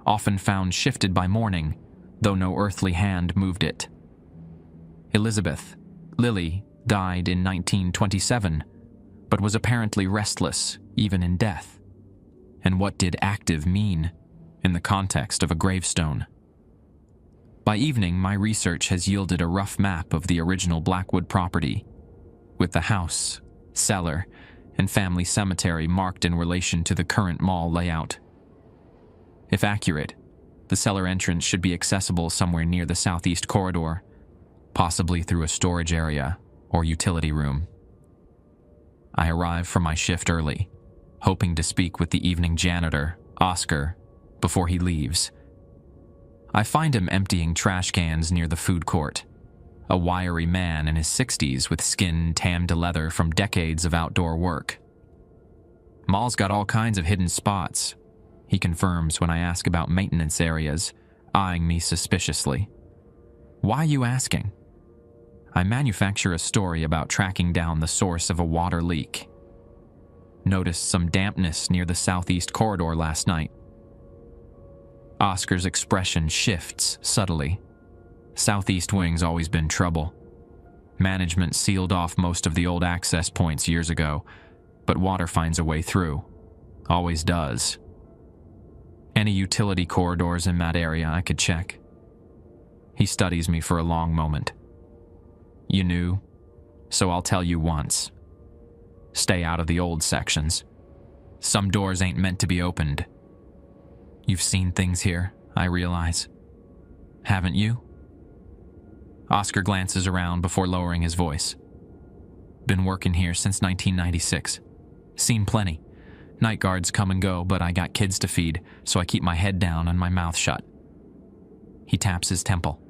often found shifted by morning, though no earthly hand moved it. Elizabeth, Lily, died in 1927, but was apparently restless, even in death. And what did active mean in the context of a gravestone? By evening, my research has yielded a rough map of the original Blackwood property, with the house, cellar, and family cemetery marked in relation to the current mall layout. If accurate, the cellar entrance should be accessible somewhere near the southeast corridor, possibly through a storage area or utility room. I arrive for my shift early, hoping to speak with the evening janitor, Oscar, before he leaves. I find him emptying trash cans near the food court, a wiry man in his 60s with skin tanned to leather from decades of outdoor work. "Mall's got all kinds of hidden spots," he confirms when I ask about maintenance areas, eyeing me suspiciously. "Why you asking?" I manufacture a story about tracking down the source of a water leak. Noticed some dampness near the southeast corridor last night. Oscar's expression shifts subtly. Southeast wing's always been trouble. Management sealed off most of the old access points years ago, but water finds a way through. Always does. Any utility corridors in that area I could check. He studies me for a long moment. "You knew, so I'll tell you once. Stay out of the old sections. Some doors ain't meant to be opened." "You've seen things here," I realize. "Haven't you?" Oscar glances around before lowering his voice. "Been working here since 1996. Seen plenty. Night guards come and go, but I got kids to feed, so I keep my head down and my mouth shut." He taps his temple,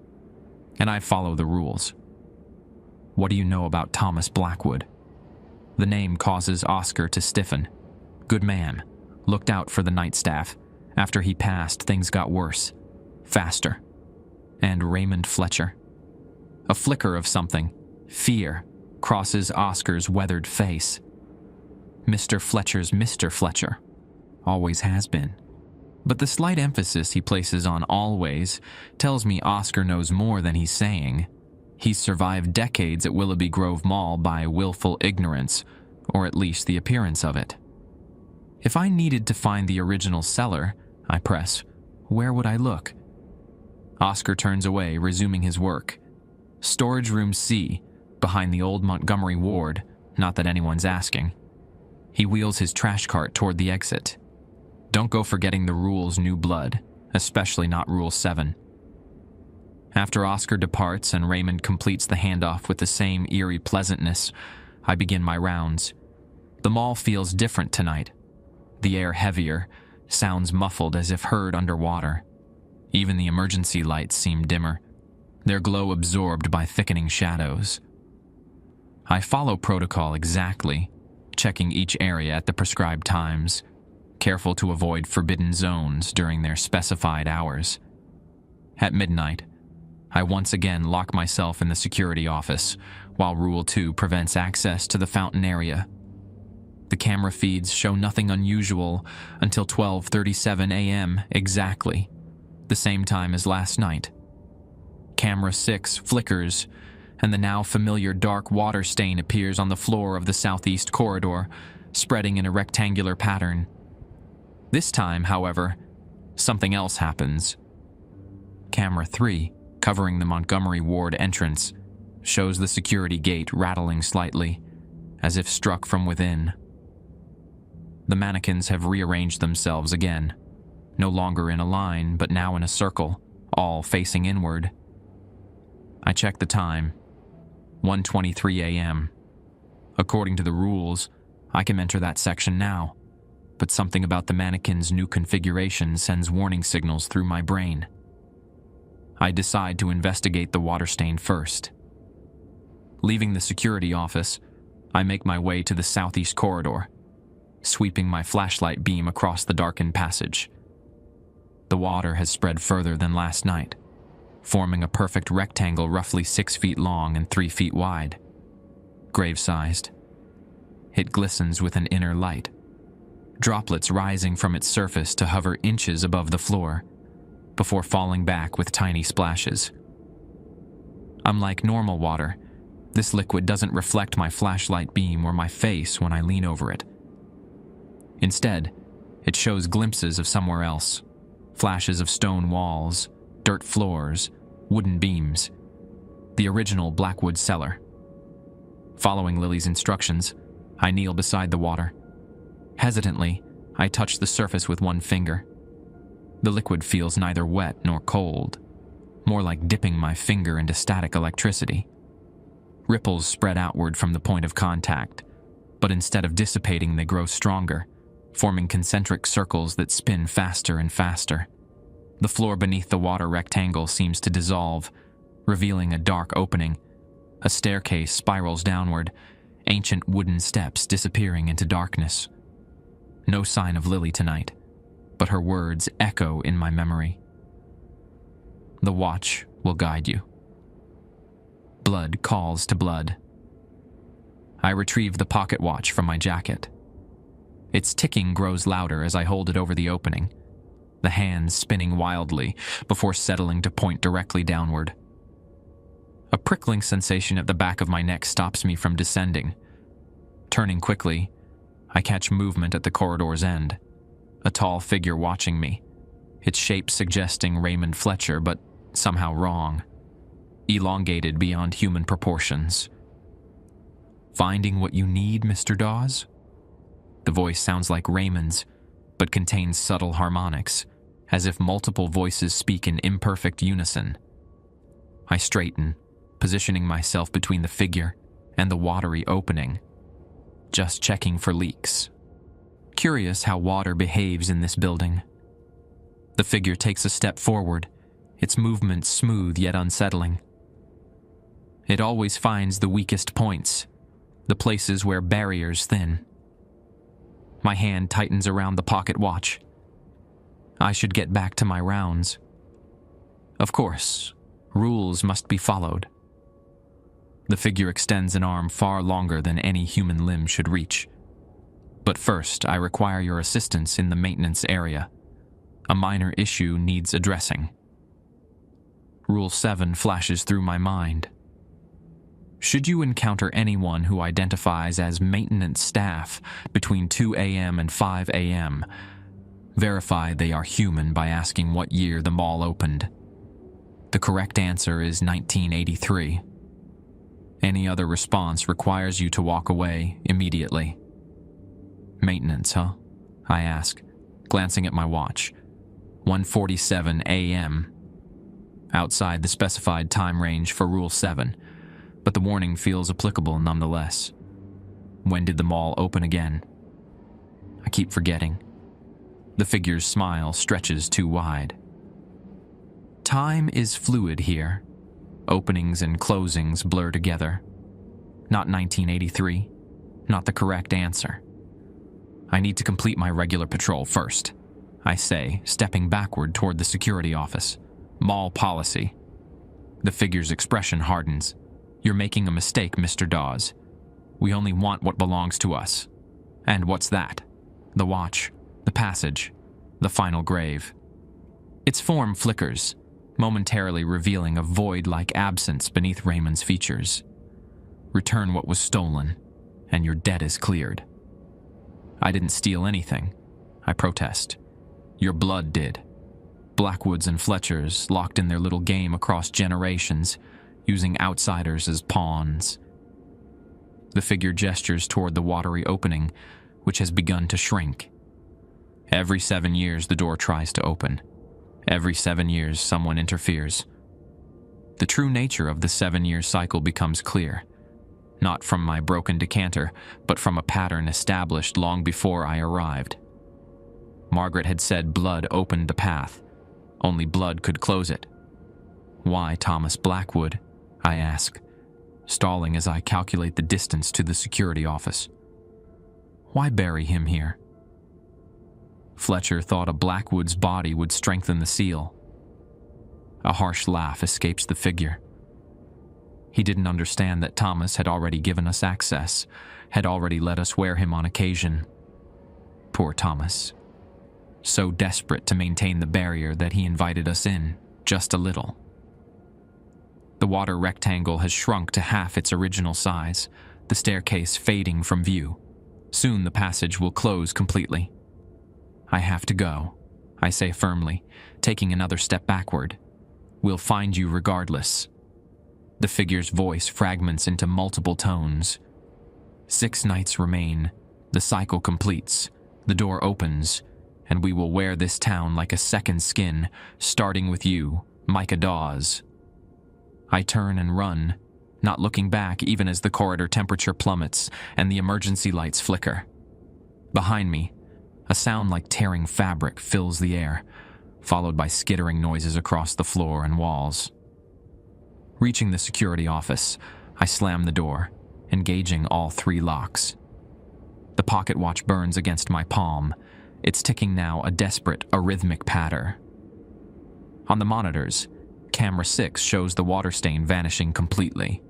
and I follow the rules. "What do you know about Thomas Blackwood?" The name causes Oscar to stiffen. Good man. Looked out for the night staff. After he passed, things got worse. Faster. And Raymond Fletcher. A flicker of something, fear, crosses Oscar's weathered face. Mr. Fletcher's Mr. Fletcher. Always has been. But the slight emphasis he places on always tells me Oscar knows more than he's saying. He's survived decades at Willoughby Grove Mall by willful ignorance, or at least the appearance of it. If I needed to find the original cellar, I press, where would I look? Oscar turns away, resuming his work. Storage room C, behind the old Montgomery ward, not that anyone's asking. He wheels his trash cart toward the exit. Don't go forgetting the rule's new blood, especially not Rule 7. After Oscar departs and Raymond completes the handoff with the same eerie pleasantness, I begin my rounds. The mall feels different tonight. The air heavier, sounds muffled as if heard underwater. Even the emergency lights seem dimmer, their glow absorbed by thickening shadows. I follow protocol exactly, checking each area at the prescribed times, careful to avoid forbidden zones during their specified hours. At midnight, I once again lock myself in the security office, while Rule 2 prevents access to the fountain area. The camera feeds show nothing unusual until 12:37 a.m. exactly, the same time as last night. Camera 6 flickers, and the now familiar dark water stain appears on the floor of the southeast corridor, spreading in a rectangular pattern. This time, however, something else happens. Camera 3, covering the Montgomery ward entrance, shows the security gate rattling slightly, as if struck from within. The mannequins have rearranged themselves again, no longer in a line, but now in a circle, all facing inward. I check the time. 1:23 a.m. According to the rules, I can enter that section now, but something about the mannequin's new configuration sends warning signals through my brain. I decide to investigate the water stain first. Leaving the security office, I make my way to the southeast corridor, sweeping my flashlight beam across the darkened passage. The water has spread further than last night, forming a perfect rectangle roughly 6 feet long and 3 feet wide, grave-sized. It glistens with an inner light, droplets rising from its surface to hover inches above the floor, before falling back with tiny splashes. Unlike normal water, this liquid doesn't reflect my flashlight beam or my face when I lean over it. Instead, it shows glimpses of somewhere else, flashes of stone walls, dirt floors, wooden beams, the original Blackwood cellar. Following Lily's instructions, I kneel beside the water. Hesitantly, I touch the surface with one finger. The liquid feels neither wet nor cold, more like dipping my finger into static electricity. Ripples spread outward from the point of contact, but instead of dissipating, they grow stronger, forming concentric circles that spin faster and faster. The floor beneath the water rectangle seems to dissolve, revealing a dark opening. A staircase spirals downward, ancient wooden steps disappearing into darkness. No sign of Lily tonight, but her words echo in my memory. The watch will guide you. Blood calls to blood. I retrieve the pocket watch from my jacket. Its ticking grows louder as I hold it over the opening, the hands spinning wildly before settling to point directly downward. A prickling sensation at the back of my neck stops me from descending. Turning quickly, I catch movement at the corridor's end, a tall figure watching me, its shape suggesting Raymond Fletcher, but somehow wrong, elongated beyond human proportions. "Finding what you need, Mr. Dawes?" The voice sounds like Raymond's, but contains subtle harmonics, as if multiple voices speak in imperfect unison. I straighten, positioning myself between the figure and the watery opening, just checking for leaks. Curious how water behaves in this building. The figure takes a step forward, its movement smooth yet unsettling. It always finds the weakest points, the places where barriers thin. My hand tightens around the pocket watch. I should get back to my rounds. Of course, rules must be followed. The figure extends an arm far longer than any human limb should reach. But first, I require your assistance in the maintenance area. A minor issue needs addressing. Rule 7 flashes through my mind. Should you encounter anyone who identifies as maintenance staff between 2 a.m. and 5 a.m., verify they are human by asking what year the mall opened. The correct answer is 1983. Any other response requires you to walk away immediately. Maintenance, huh? I ask, glancing at my watch. 1:47 a.m. Outside the specified time range for Rule 7, but the warning feels applicable nonetheless. When did the mall open again? I keep forgetting. The figure's smile stretches too wide. Time is fluid here. Openings and closings blur together. Not 1983. Not the correct answer. I need to complete my regular patrol first, I say, stepping backward toward the security office. Mall policy. The figure's expression hardens. You're making a mistake, Mr. Dawes. We only want what belongs to us. And what's that? The watch, the passage, the final grave. Its form flickers, momentarily revealing a void-like absence beneath Raymond's features. Return what was stolen, and your debt is cleared. I didn't steal anything, I protest. Your blood did. Blackwoods and Fletchers locked in their little game across generations, using outsiders as pawns. The figure gestures toward the watery opening, which has begun to shrink. Every 7 years the door tries to open. Every 7 years someone interferes. The true nature of the 7-year cycle becomes clear, not from my broken decanter, but from a pattern established long before I arrived. Margaret had said blood opened the path. Only blood could close it. Why Thomas Blackwood? I ask, stalling as I calculate the distance to the security office. Why bury him here? Fletcher thought a Blackwood's body would strengthen the seal. A harsh laugh escapes the figure. He didn't understand that Thomas had already given us access, had already let us wear him on occasion. Poor Thomas. So desperate to maintain the barrier that he invited us in, just a little. The water rectangle has shrunk to half its original size, the staircase fading from view. Soon the passage will close completely. I have to go, I say firmly, taking another step backward. We'll find you regardless. The figure's voice fragments into multiple tones. 6 nights remain. The cycle completes. The door opens, and we will wear this town like a second skin, starting with you, Micah Dawes. I turn and run, not looking back even as the corridor temperature plummets and the emergency lights flicker. Behind me, a sound like tearing fabric fills the air, followed by skittering noises across the floor and walls. Reaching the security office, I slam the door, engaging all 3 locks. The pocket watch burns against my palm, its ticking now a desperate, arrhythmic patter. On the monitors, Camera 6 shows the water stain vanishing completely.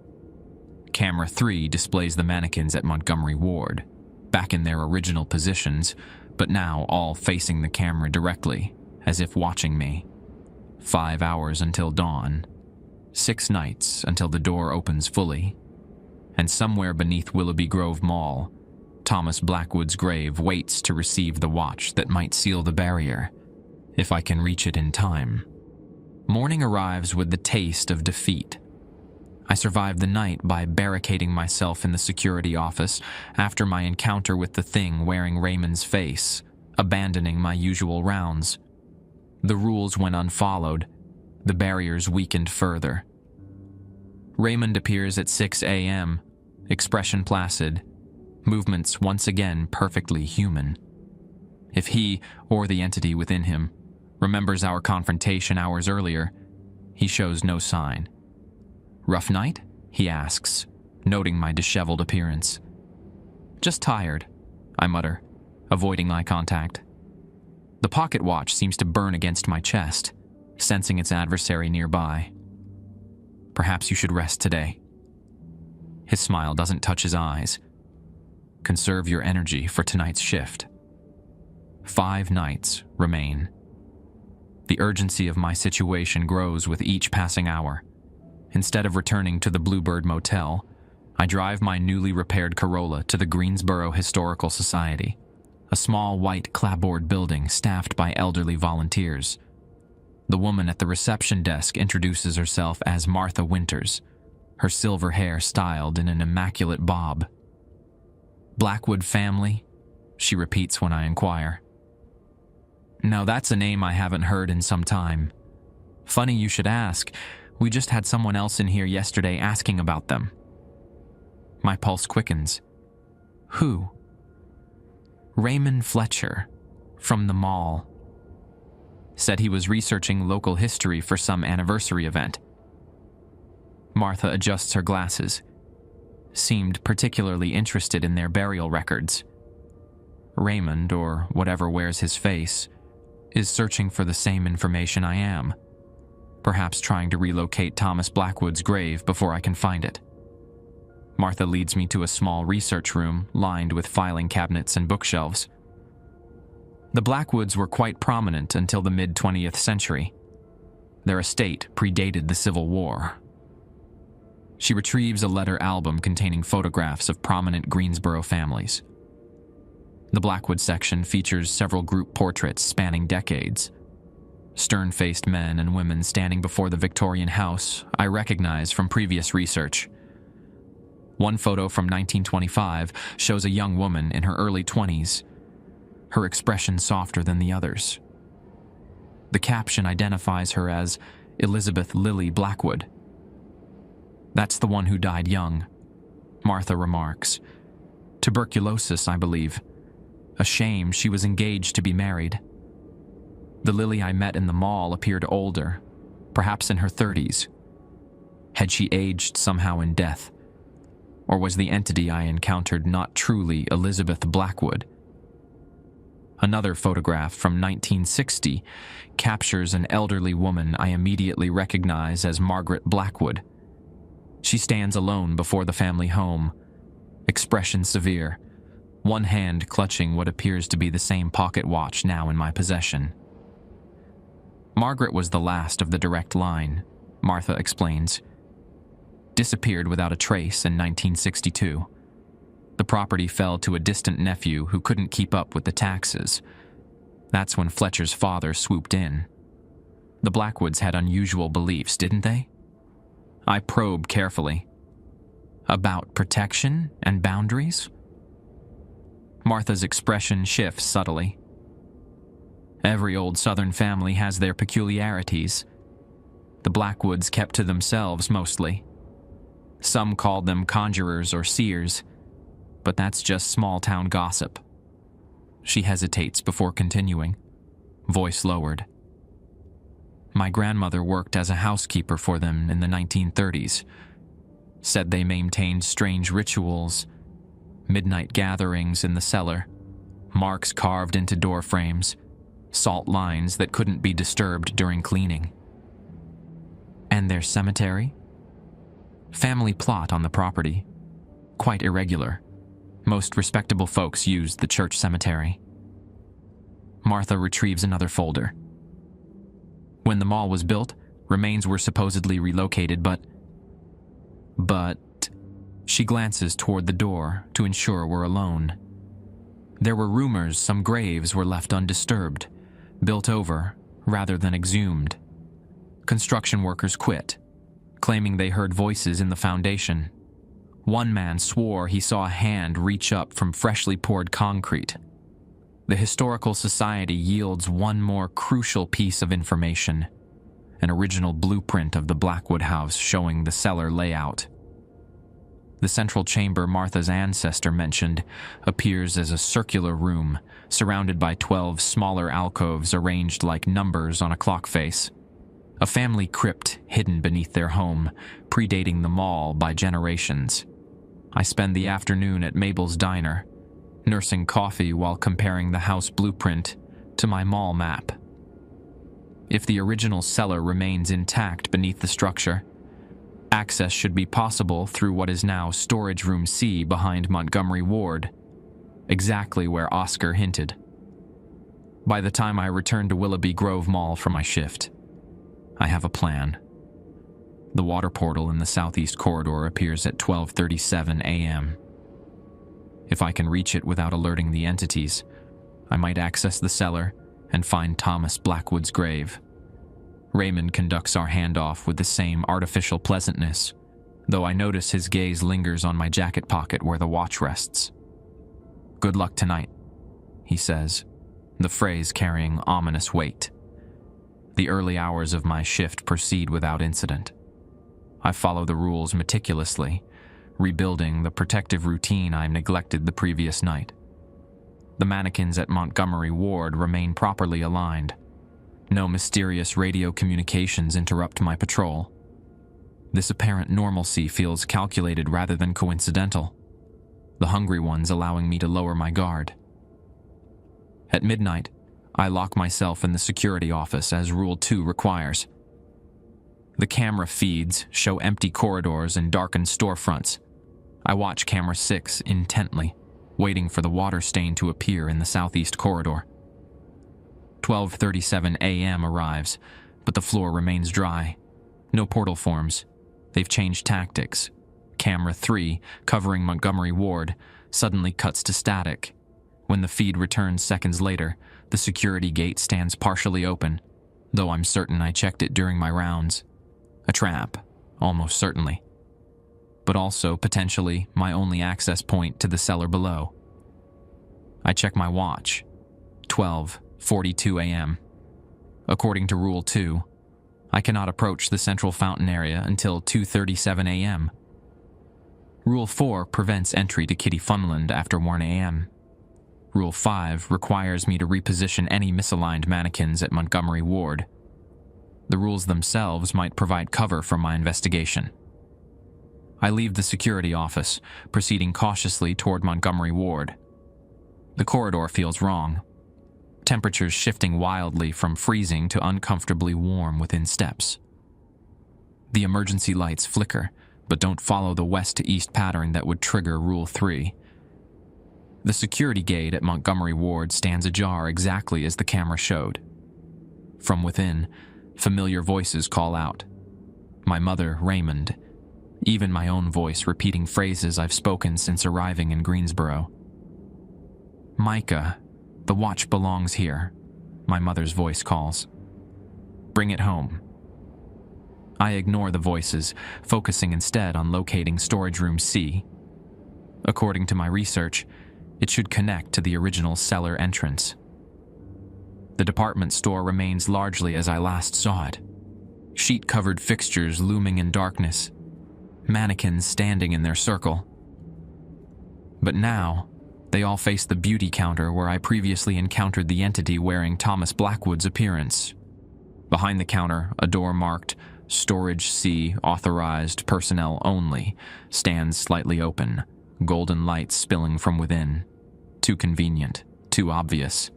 Camera 3 displays the mannequins at Montgomery Ward, back in their original positions, but now all facing the camera directly, as if watching me. 5 hours until dawn. 6 nights until the door opens fully. And somewhere beneath Willoughby Grove Mall, Thomas Blackwood's grave waits to receive the watch that might seal the barrier, if I can reach it in time. Morning arrives with the taste of defeat. I survived the night by barricading myself in the security office after my encounter with the thing wearing Raymond's face, abandoning my usual rounds. The rules went unfollowed. The barriers weakened further. Raymond appears at 6 a.m., expression placid, movements once again perfectly human. If he, or the entity within him, remembers our confrontation hours earlier, he shows no sign. Rough night? He asks, noting my disheveled appearance. Just tired, I mutter, avoiding eye contact. The pocket watch seems to burn against my chest, sensing its adversary nearby. Perhaps you should rest today. His smile doesn't touch his eyes. Conserve your energy for tonight's shift. 5 nights remain. The urgency of my situation grows with each passing hour. Instead of returning to the Bluebird Motel, I drive my newly repaired Corolla to the Greensboro Historical Society, a small white clapboard building staffed by elderly volunteers. The woman at the reception desk introduces herself as Martha Winters, her silver hair styled in an immaculate bob. "Blackwood family?" she repeats when I inquire. "No, that's a name I haven't heard in some time. Funny you should ask. We just had someone else in here yesterday asking about them." My pulse quickens. "Who?" "Raymond Fletcher, from the mall. Said he was researching local history for some anniversary event." Martha adjusts her glasses. Seemed particularly interested in their burial records. Raymond, or whatever wears his face, is searching for the same information I am, perhaps trying to relocate Thomas Blackwood's grave before I can find it. Martha leads me to a small research room lined with filing cabinets and bookshelves. The Blackwoods were quite prominent until the mid-20th century. Their estate predated the Civil War. She retrieves a letter album containing photographs of prominent Greensboro families. The Blackwood section features several group portraits spanning decades. Stern-faced men and women standing before the Victorian house I recognize from previous research. One photo from 1925 shows a young woman in her early 20s, her expression softer than the others. The caption identifies her as Elizabeth Lily Blackwood. "That's the one who died young," Martha remarks. "Tuberculosis, I believe. A shame she was engaged to be married. The Lily I met in the mall appeared older, perhaps in her 30s. Had she aged somehow in death? Or was the entity I encountered not truly Elizabeth Blackwood?" Another photograph from 1960 captures an elderly woman I immediately recognize as Margaret Blackwood. She stands alone before the family home, expression severe, one hand clutching what appears to be the same pocket watch now in my possession. "Margaret was the last of the direct line," Martha explains. "Disappeared without a trace in 1962. The property fell to a distant nephew who couldn't keep up with the taxes. That's when Fletcher's father swooped in. The Blackwoods had unusual beliefs, didn't they?" I probe carefully. "About protection and boundaries?" Martha's expression shifts subtly. "Every old Southern family has their peculiarities. The Blackwoods kept to themselves mostly. Some called them conjurers or seers, but that's just small-town gossip." She hesitates before continuing, voice lowered. "My grandmother worked as a housekeeper for them in the 1930s. Said they maintained strange rituals, midnight gatherings in the cellar, marks carved into door frames, salt lines that couldn't be disturbed during cleaning." "And their cemetery?" "Family plot on the property. Quite irregular. Most respectable folks used the church cemetery." Martha retrieves another folder. "When the mall was built, remains were supposedly relocated, but she glances toward the door to ensure we're alone. "There were rumors some graves were left undisturbed, built over rather than exhumed. Construction workers quit, claiming they heard voices in the foundation. One man swore he saw a hand reach up from freshly poured concrete. The Historical Society yields one more crucial piece of information, an original blueprint of the Blackwood house showing the cellar layout. The central chamber Martha's ancestor mentioned appears as a circular room surrounded by 12 smaller alcoves arranged like numbers on a clock face. A family crypt hidden beneath their home, predating the mall by generations. I spend the afternoon at Mabel's diner, nursing coffee while comparing the house blueprint to my mall map. If the original cellar remains intact beneath the structure, access should be possible through what is now Storage Room C behind Montgomery Ward, exactly where Oscar hinted. By the time I return to Willoughby Grove Mall for my shift, I have a plan. The water portal in the southeast corridor appears at 12:37 a.m. If I can reach it without alerting the entities, I might access the cellar and find Thomas Blackwood's grave. Raymond conducts our handoff with the same artificial pleasantness, though I notice his gaze lingers on my jacket pocket where the watch rests. "Good luck tonight," he says, the phrase carrying ominous weight. The early hours of my shift proceed without incident. I follow the rules meticulously, rebuilding the protective routine I neglected the previous night. The mannequins at Montgomery Ward remain properly aligned. No mysterious radio communications interrupt my patrol. This apparent normalcy feels calculated rather than coincidental, the hungry ones allowing me to lower my guard. At midnight, I lock myself in the security office as Rule 2 requires. The camera feeds show empty corridors and darkened storefronts. I watch camera 6 intently, waiting for the water stain to appear in the southeast corridor. 12:37 a.m. arrives, but the floor remains dry. No portal forms. They've changed tactics. Camera 3, covering Montgomery Ward, suddenly cuts to static. When the feed returns seconds later, the security gate stands partially open, though I'm certain I checked it during my rounds. A trap, almost certainly. But also, potentially, my only access point to the cellar below. I check my watch. 12:42 a.m. According to Rule 2, I cannot approach the central fountain area until 2:37 a.m. Rule 4 prevents entry to Kitty Funland after 1 a.m. Rule 5 requires me to reposition any misaligned mannequins at Montgomery Ward. The rules themselves might provide cover for my investigation. I leave the security office, proceeding cautiously toward Montgomery Ward. The corridor feels wrong. Temperatures shifting wildly from freezing to uncomfortably warm within steps. The emergency lights flicker, but don't follow the west to east pattern that would trigger Rule 3. The security gate at Montgomery Ward stands ajar exactly as the camera showed. From within, familiar voices call out. My mother, Raymond. Even my own voice repeating phrases I've spoken since arriving in Greensboro. "Micah, the watch belongs here," my mother's voice calls. "Bring it home." I ignore the voices, focusing instead on locating storage room C. According to my research, it should connect to the original cellar entrance. The department store remains largely as I last saw it. Sheet-covered fixtures looming in darkness, mannequins standing in their circle. But now, they all face the beauty counter where I previously encountered the entity wearing Thomas Blackwood's appearance. Behind the counter, a door marked Storage C Authorized Personnel Only stands slightly open, golden light spilling from within. Too convenient, too obvious.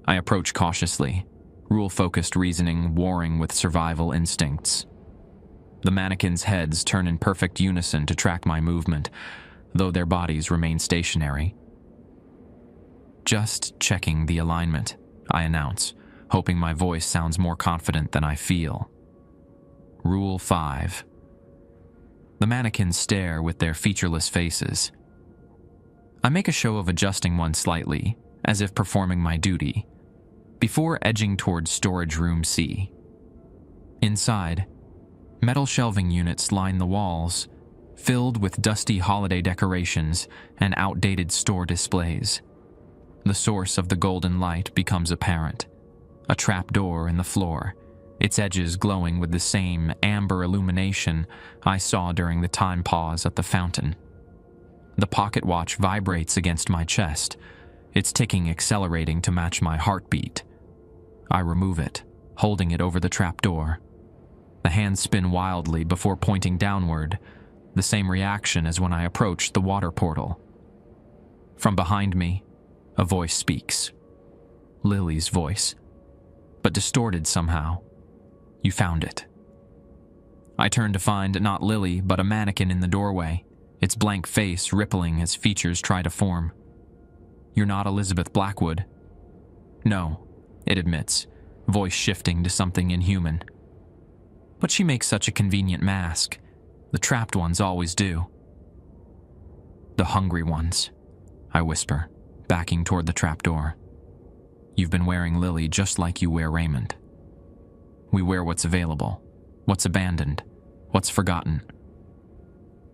I approach cautiously, rule-focused reasoning warring with survival instincts. The mannequins' heads turn in perfect unison to track my movement, though their bodies remain stationary. "Just checking the alignment," I announce, hoping my voice sounds more confident than I feel. Rule 5. The mannequins stare with their featureless faces. I make a show of adjusting one slightly, as if performing my duty, before edging towards storage room C. Inside, metal shelving units line the walls, filled with dusty holiday decorations and outdated store displays. The source of the golden light becomes apparent. A trapdoor in the floor, its edges glowing with the same amber illumination I saw during the time pause at the fountain. The pocket watch vibrates against my chest, its ticking accelerating to match my heartbeat. I remove it, holding it over the trapdoor. The hands spin wildly before pointing downward, the same reaction as when I approached the water portal. From behind me, a voice speaks. Lily's voice, but distorted somehow. "You found it." I turn to find not Lily, but a mannequin in the doorway, its blank face rippling as features try to form. "You're not Elizabeth Blackwood." "No," it admits, voice shifting to something inhuman. "But she makes such a convenient mask. The trapped ones always do." "The hungry ones," I whisper, backing toward the trapdoor. "You've been wearing Lily just like you wear Raymond. We wear what's available, what's abandoned, what's forgotten.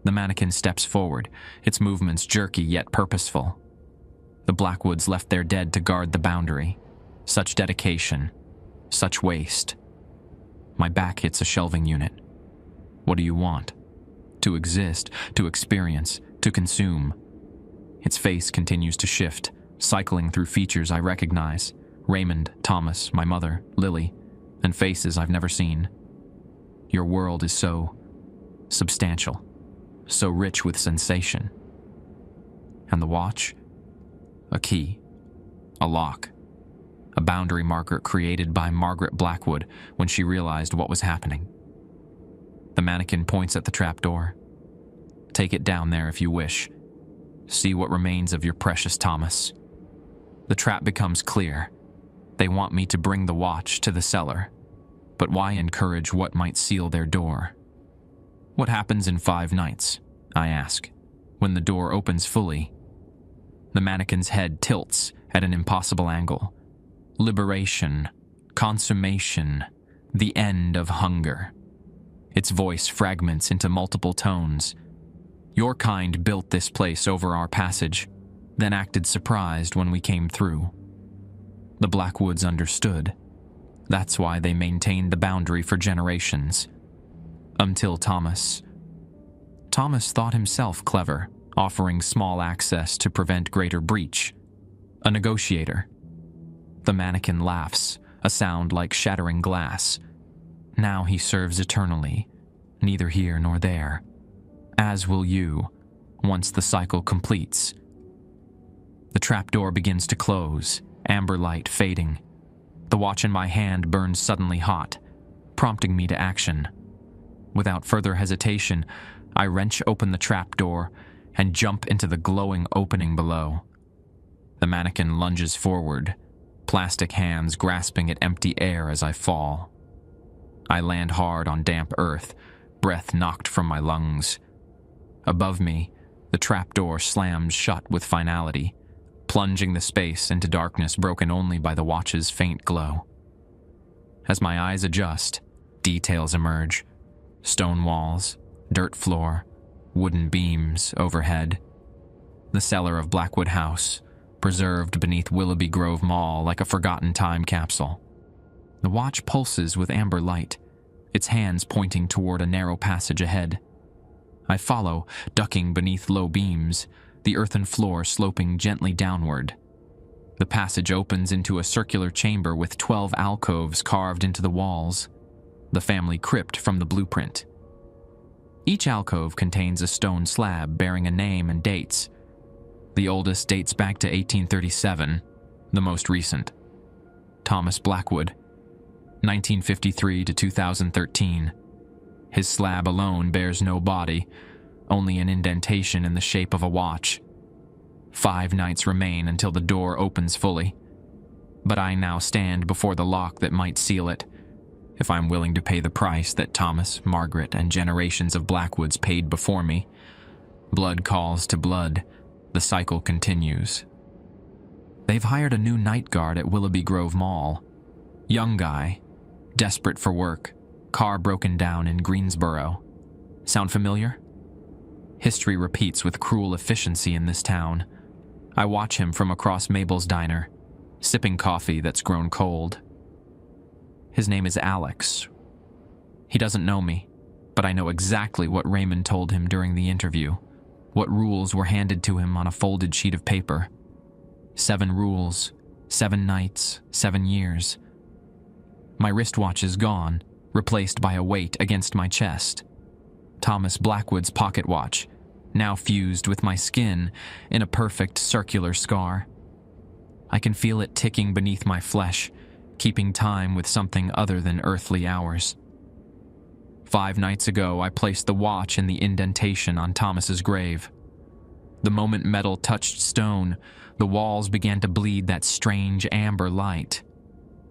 The mannequin steps forward, its movements jerky yet purposeful. The Blackwoods left their dead to guard the boundary. Such dedication, such waste. My back hits a shelving unit. What do you want? To exist, to experience, to consume. Its face continues to shift, cycling through features I recognize. Raymond, Thomas, my mother, Lily, and faces I've never seen. Your world is so substantial, so rich with sensation. And the watch? A key, a lock, a boundary marker created by Margaret Blackwood when she realized what was happening. The mannequin points at the trapdoor. Take it down there if you wish. See what remains of your precious Thomas. The trap becomes clear. They want me to bring the watch to the cellar. But why encourage what might seal their door? What happens in 5 nights, I ask, when the door opens fully? The mannequin's head tilts at an impossible angle. Liberation, consummation, the end of hunger. Its voice fragments into multiple tones. Your kind built this place over our passage, then acted surprised when we came through. The Blackwoods understood. That's why they maintained the boundary for generations. Until Thomas. Thomas thought himself clever, offering small access to prevent greater breach. A negotiator. The mannequin laughs, a sound like shattering glass. Now he serves eternally, neither here nor there. As will you, once the cycle completes. The trapdoor begins to close, amber light fading. The watch in my hand burns suddenly hot, prompting me to action. Without further hesitation, I wrench open the trapdoor and jump into the glowing opening below. The mannequin lunges forward, plastic hands grasping at empty air as I fall. I land hard on damp earth, breath knocked from my lungs. Above me, the trapdoor slams shut with finality, plunging the space into darkness broken only by the watch's faint glow. As my eyes adjust, details emerge. Stone walls, dirt floor, wooden beams overhead. The cellar of Blackwood House, preserved beneath Willoughby Grove Mall like a forgotten time capsule. The watch pulses with amber light, its hands pointing toward a narrow passage ahead. I follow, ducking beneath low beams, the earthen floor sloping gently downward. The passage opens into a circular chamber with 12 alcoves carved into the walls, the family crypt from the blueprint. Each alcove contains a stone slab bearing a name and dates. The oldest dates back to 1837, the most recent. Thomas Blackwood, 1953 to 2013. His slab alone bears no body, only an indentation in the shape of a watch. 5 nights remain until the door opens fully. But I now stand before the lock that might seal it, if I'm willing to pay the price that Thomas, Margaret, and generations of Blackwoods paid before me. Blood calls to blood. The cycle continues. They've hired a new night guard at Willoughby Grove Mall. Young guy, desperate for work, car broken down in Greensboro. Sound familiar? History repeats with cruel efficiency in this town. I watch him from across Mabel's diner, sipping coffee that's grown cold. His name is Alex. He doesn't know me, but I know exactly what Raymond told him during the interview, what rules were handed to him on a folded sheet of paper. 7 rules, 7 nights, 7 years. My wristwatch is gone, replaced by a weight against my chest. Thomas Blackwood's pocket watch, now fused with my skin in a perfect circular scar. I can feel it ticking beneath my flesh, keeping time with something other than earthly hours. 5 nights ago, I placed the watch in the indentation on Thomas's grave. The moment metal touched stone, the walls began to bleed that strange amber light.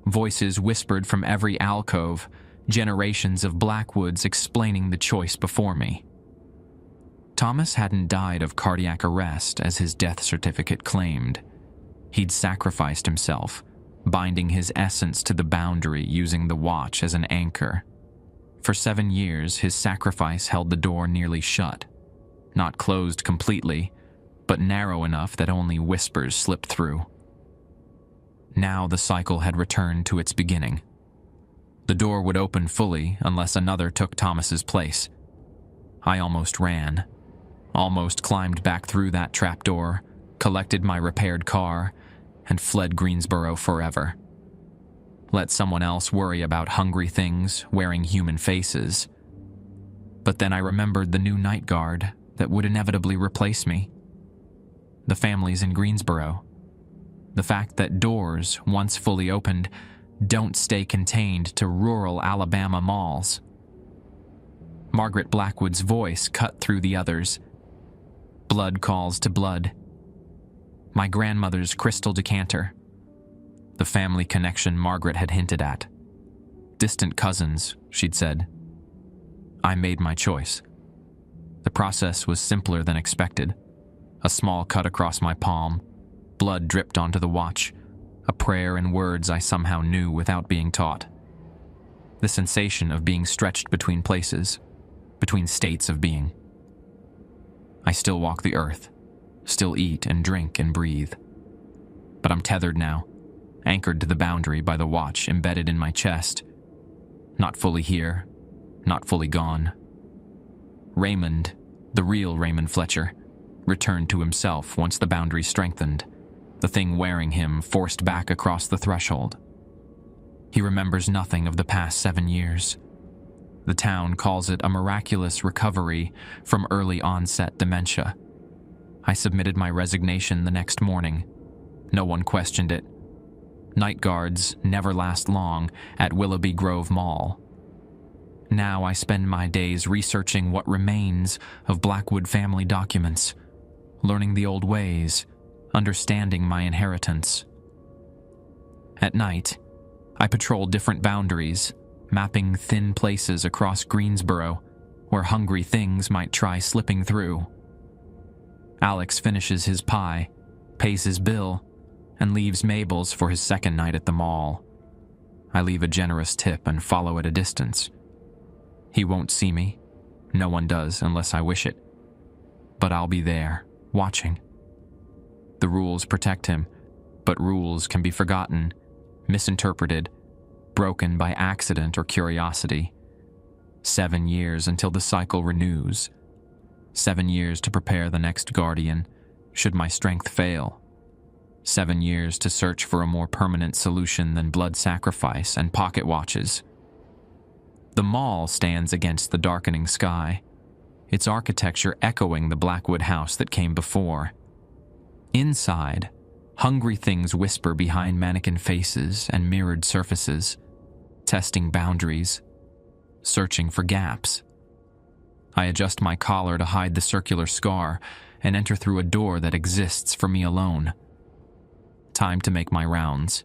Voices whispered from every alcove, generations of Blackwoods explaining the choice before me. Thomas hadn't died of cardiac arrest as his death certificate claimed. He'd sacrificed himself, binding his essence to the boundary using the watch as an anchor. For 7 years, his sacrifice held the door nearly shut. not closed completely, but narrow enough that only whispers slipped through. Now the cycle had returned to its beginning. The door would open fully unless another took Thomas's place. I almost ran, almost climbed back through that trapdoor, collected my repaired car, and fled Greensboro forever. Let someone else worry about hungry things wearing human faces. But then I remembered the new night guard that would inevitably replace me. The families in Greensboro. The fact that doors, once fully opened, don't stay contained to rural Alabama malls. Margaret Blackwood's voice cut through the others. Blood calls to blood. My grandmother's crystal decanter. The family connection Margaret had hinted at. Distant cousins, she'd said. I made my choice. The process was simpler than expected. A small cut across my palm. Blood dripped onto the watch. A prayer in words I somehow knew without being taught. The sensation of being stretched between places, between states of being. I still walk the earth, still eat and drink and breathe. But I'm tethered now, anchored to the boundary by the watch embedded in my chest. Not fully here, not fully gone. Raymond, the real Raymond Fletcher, returned to himself once the boundary strengthened, the thing wearing him forced back across the threshold. He remembers nothing of the past 7 years. The town calls it a miraculous recovery from early onset dementia. I submitted my resignation the next morning. No one questioned it. Night guards never last long at Willoughby Grove Mall. Now I spend my days researching what remains of Blackwood family documents, learning the old ways, understanding my inheritance. At night, I patrol different boundaries, mapping thin places across Greensboro where hungry things might try slipping through. Alex finishes his pie, pays his bill, and leaves Mabel's for his second night at the mall. I leave a generous tip and follow at a distance. He won't see me. No one does unless I wish it. But I'll be there, watching. The rules protect him, but rules can be forgotten, misinterpreted, broken by accident or curiosity. 7 years until the cycle renews. 7 years to prepare the next guardian, should my strength fail. 7 years to search for a more permanent solution than blood sacrifice and pocket watches. The mall stands against the darkening sky, its architecture echoing the Blackwood house that came before. Inside, hungry things whisper behind mannequin faces and mirrored surfaces, testing boundaries, searching for gaps. I adjust my collar to hide the circular scar and enter through a door that exists for me alone. Time to make my rounds.